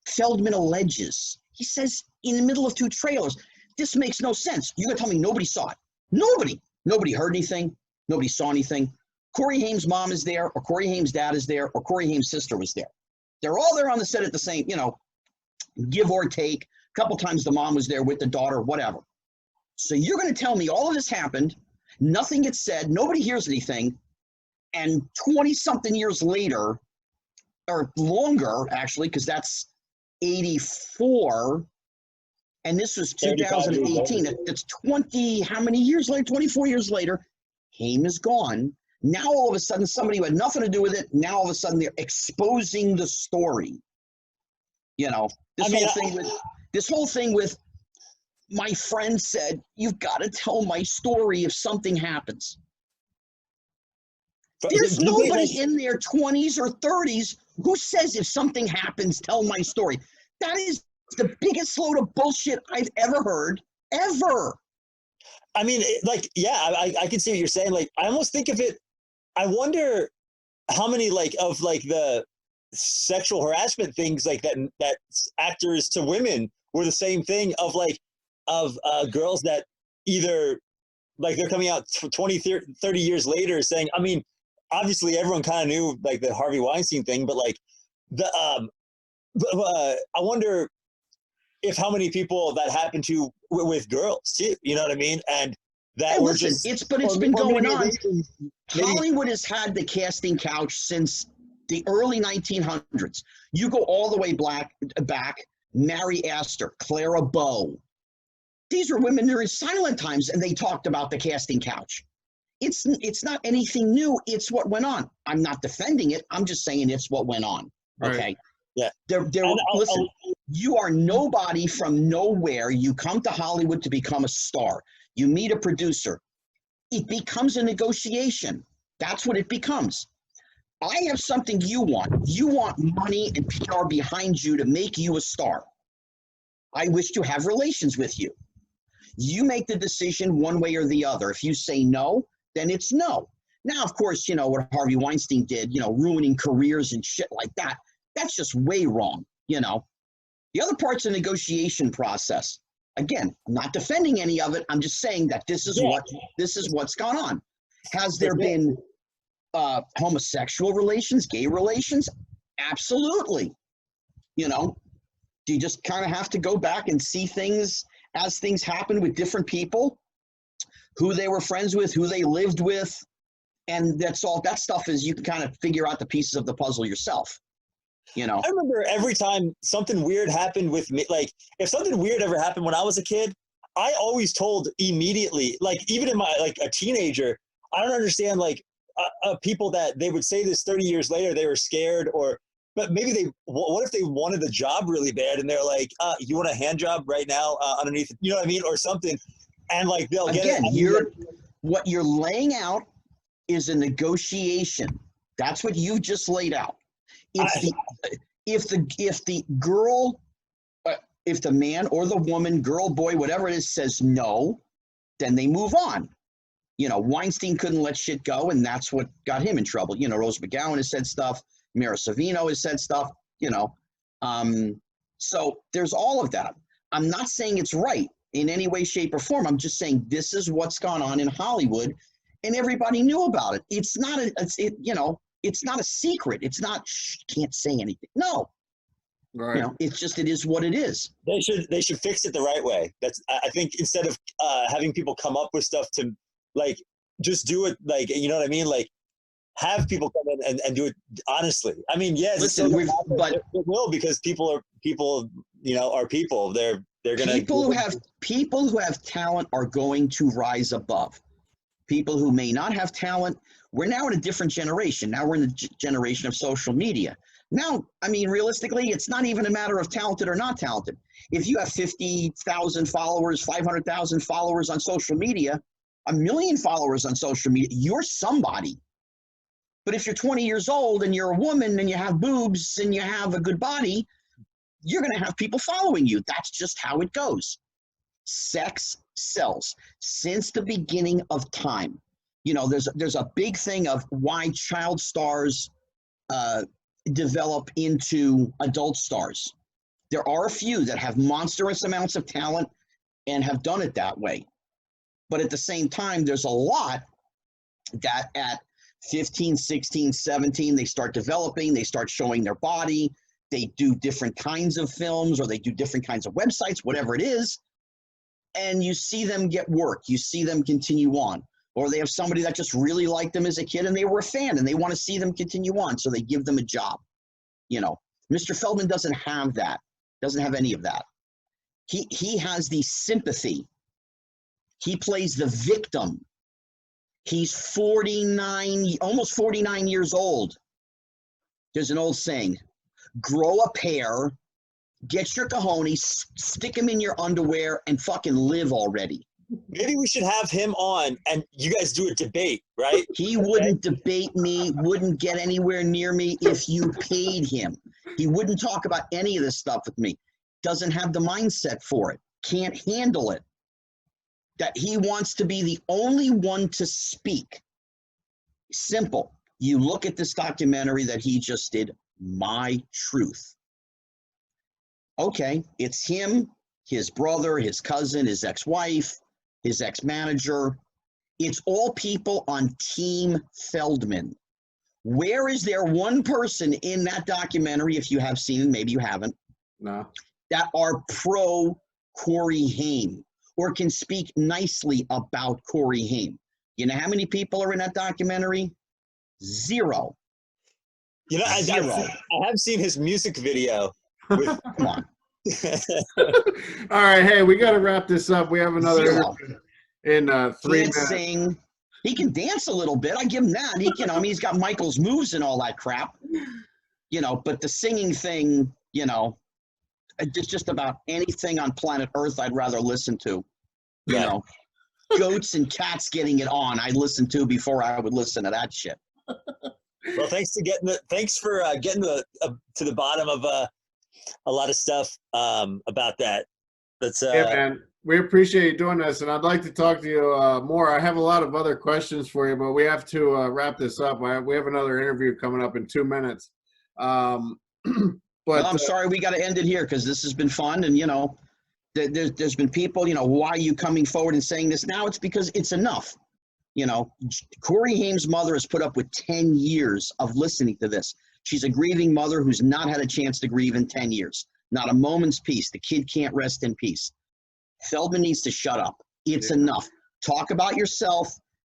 Feldman alleges. He says in the middle of two trailers. This makes no sense. You're going to tell me nobody saw it. Nobody heard anything. Nobody saw anything. Coreyhaim's mom is there, or Coreyhaim's dad is there, or Coreyhaim's sister was there. They're all there on the set at the same, give or take. A couple times the mom was there with the daughter, whatever. So you're going to tell me all of this happened, nothing gets said, nobody hears anything, and 20-something years later, or longer, actually, because that's 84, and this was 2018. That's 20, how many years later? 24 years later, Haim is gone. Now all of a sudden, somebody who had nothing to do with it, now all of a sudden they're exposing the story. This whole thing with my friend said, you've got to tell my story if something happens. There's nobody in their 20s or 30s who says if something happens, tell my story. That is the biggest load of bullshit I've ever heard, ever. I mean, I can see what you're saying. Like, I almost think of it, I wonder how many of the sexual harassment things that actors to women were the same thing of girls that either they're coming out 20, 30 years later saying, I mean, obviously everyone kind of knew the Harvey Weinstein thing, but I wonder if how many people that happened to with girls too, you know what I mean? And that it's been going on. Hollywood has had the casting couch since the early 1900s. You go all the way back, Mary Astor, Clara Bow. These were women during silent times, and they talked about the casting couch. It's not anything new. It's what went on. I'm not defending it. I'm just saying it's what went on. Okay. Right. Yeah. Listen, you are nobody from nowhere. You come to Hollywood to become a star. You meet a producer. It becomes a negotiation. That's what it becomes. I have something you want. You want money and PR behind you to make you a star. I wish to have relations with you. You make the decision one way or the other. If you say no, then it's no. Now, of course, what Harvey Weinstein did, ruining careers and shit like that, that's just way wrong, The other part's a negotiation process. Again, I'm not defending any of it. I'm just saying that this is what's gone on. Has there been homosexual relations, gay relations? Absolutely. Do you just kind of have to go back and see things as things happen with different people, who they were friends with, who they lived with, and that's all. That stuff is you can kind of figure out the pieces of the puzzle yourself. I remember every time something weird happened with me, if something weird ever happened when I was a kid, I always told immediately, even in my, a teenager, I don't understand, people that they would say this 30 years later, they were scared but maybe what if they wanted the job really bad and they're like, you want a hand job right now underneath, you know what I mean? Or something. And they'll get it. What you're laying out is a negotiation. That's what you've just laid out. If the girl, if the man or the woman, girl, boy, whatever it is, says no, then they move on. Weinstein couldn't let shit go, and that's what got him in trouble. Rose McGowan has said stuff. Mira Sorvino has said stuff. So there's all of that. I'm not saying it's right in any way, shape, or form. I'm just saying this is what's gone on in Hollywood, and everybody knew about it. It's not a secret. It's not, can't say anything. No. Right. It's just, it is what it is. They should fix it the right way. I think instead of having people come up with stuff to just do it, you know what I mean? have people come in and do it honestly. I mean, yes, Listen, but it will, because people, are people. They're gonna people who have talent are going to rise above. People who may not have talent, we're now in a different generation. Now we're in the generation of social media. Now, I mean, realistically, it's not even a matter of talented or not talented. If you have 50,000 followers, 500,000 followers on social media, 1 million followers on social media, you're somebody. But if you're 20 years old and you're a woman and you have boobs and you have a good body, you're going to have people following you. That's just how it goes. Sex sells since the beginning of time. You know, there's a big thing of why child stars develop into adult stars. There are a few that have monstrous amounts of talent and have done it that way. But at the same time, there's a lot that at 15, 16, 17, they start developing, they start showing their body, they do different kinds of films, or they do different kinds of websites, whatever it is, and you see them get work, you see them continue on. Or they have somebody that just really liked them as a kid and they were a fan and they want to see them continue on, so they give them a job. You know, Mr. Feldman doesn't have that, doesn't have any of that. He has the sympathy. He plays the victim. He's 49, almost 49 years old. There's an old saying, grow a pair, get your cojones, stick them in your underwear, and fucking live already. Maybe we should have him on and you guys do a debate, right? He wouldn't debate me, wouldn't get anywhere near me if you paid him. He wouldn't talk about any of this stuff with me. Doesn't have the mindset for it. Can't handle it. That he wants to be the only one to speak. Simple. You look at this documentary that he just did, My Truth. Okay, it's him, his brother, his cousin, his ex-wife, his ex-manager. It's all people on Team Feldman. Where is there one person in that documentary, if you have seen, maybe you haven't, No. that are pro Coreyhaim or can speak nicely about Coreyhaim? You know how many people are in that documentary? Zero. You know, I have seen his music video. With, Come on. All right, hey, we got to wrap this up. We have another Zero. interview in 3 Can't minutes. sing. He can dance a little bit. I give him that. He can, I mean, he's got Michael's moves and all that crap. You know, but the singing thing, you know, just about anything on planet Earth I'd rather listen to. You know, goats and cats getting it on I'd listen to before I would listen to that shit. Well, thanks for getting to the bottom of a lot of stuff about that. That's Yeah, man, we appreciate you doing this, and I'd like to talk to you more. I have a lot of other questions for you, but we have to wrap this up. We have another interview coming up in 2 minutes. But well, I'm sorry we got to end it here because this has been fun, and you know, there's been people, you know, why are you coming forward and saying this now? It's because it's enough. You know, Coreyhaim's mother has put up with 10 years of listening to this. She's a grieving mother who's not had a chance to grieve in 10 years. Not a moment's peace. The kid can't rest in peace. Feldman needs to shut up. It's enough. Talk about yourself.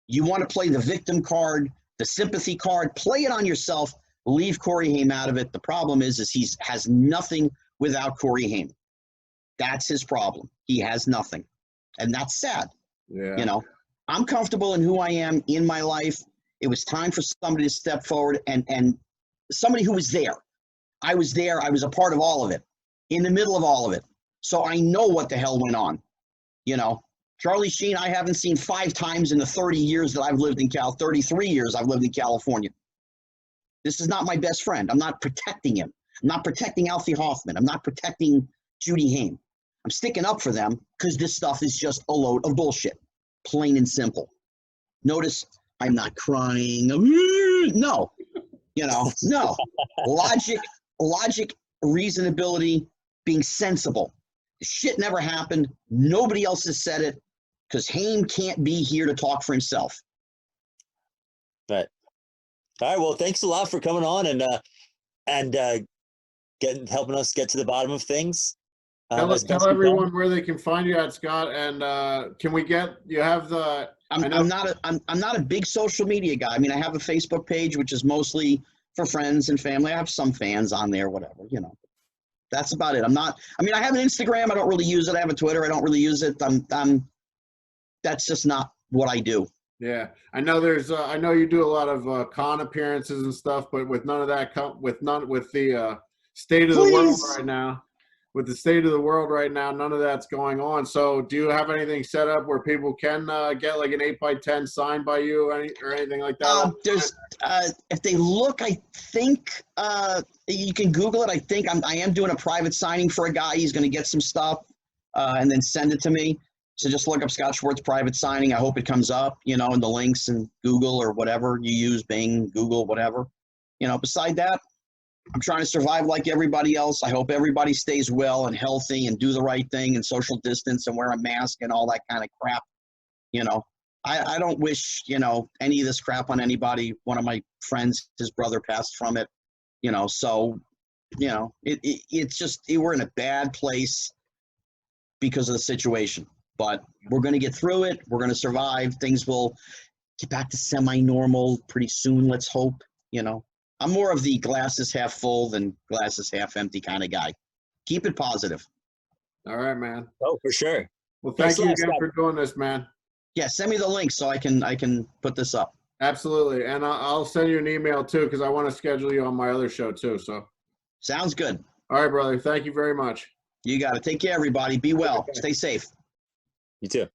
You want to play the victim card, the sympathy card, play it on yourself. Leave Coreyhaim out of it. The problem is he has nothing without Coreyhaim. That's his problem. He has nothing. And that's sad. Yeah. You know, I'm comfortable in who I am in my life. It was time for somebody to step forward and somebody who was there. I was there. I was a part of all of it, in the middle of all of it. So I know what the hell went on. You know, Charlie Sheen, I haven't seen 5 times in the 30 years that I've lived in 33 years I've lived in California. This is not my best friend. I'm not protecting him. I'm not protecting Alfie Hoffman. I'm not protecting Judy Haim. I'm sticking up for them because this stuff is just a load of bullshit. Plain and simple. Notice I'm not crying. No, you know, no. Logic, reasonability, being sensible. Shit never happened. Nobody else has said it because Haim can't be here to talk for himself. Right. All right. Well, thanks a lot for coming on and helping us get to the bottom of things. Tell everyone where they can find you at, Scott. And can we get you have the? I'm not a big social media guy. I mean, I have a Facebook page, which is mostly for friends and family. I have some fans on there, whatever, you know. That's about it. I have an Instagram. I don't really use it. I have a Twitter. I don't really use it. That's just not what I do. Yeah, I know I know you do a lot of con appearances and stuff, but with none of that, with the state of the world right now, with the state of the world right now, none of that's going on. So do you have anything set up where people can get like an 8x10 signed by you or anything like that? If they look, I think you can Google it. I think I am doing a private signing for a guy. He's going to get some stuff and then send it to me. So just look up Scott Schwartz private signing. I hope it comes up, you know, in the links in Google or whatever you use, Bing, Google, whatever. You know, beside that, I'm trying to survive like everybody else. I hope everybody stays well and healthy and do the right thing and social distance and wear a mask and all that kind of crap. You know, I don't wish, you know, any of this crap on anybody. One of my friends, his brother passed from it, you know, so, you know, it's just, we're in a bad place because of the situation. But we're going to get through it. We're going to survive. Things will get back to semi-normal pretty soon, let's hope. You know, I'm more of the glasses half full than glasses half empty kind of guy. Keep it positive. All right, man. Oh, for sure. Well, thank you again for doing this, man. Yeah, send me the link so I can put this up. Absolutely. And I'll send you an email, too, because I want to schedule you on my other show, too. So sounds good. All right, brother. Thank you very much. You got it. Take care, everybody. Be well. Stay safe. You too.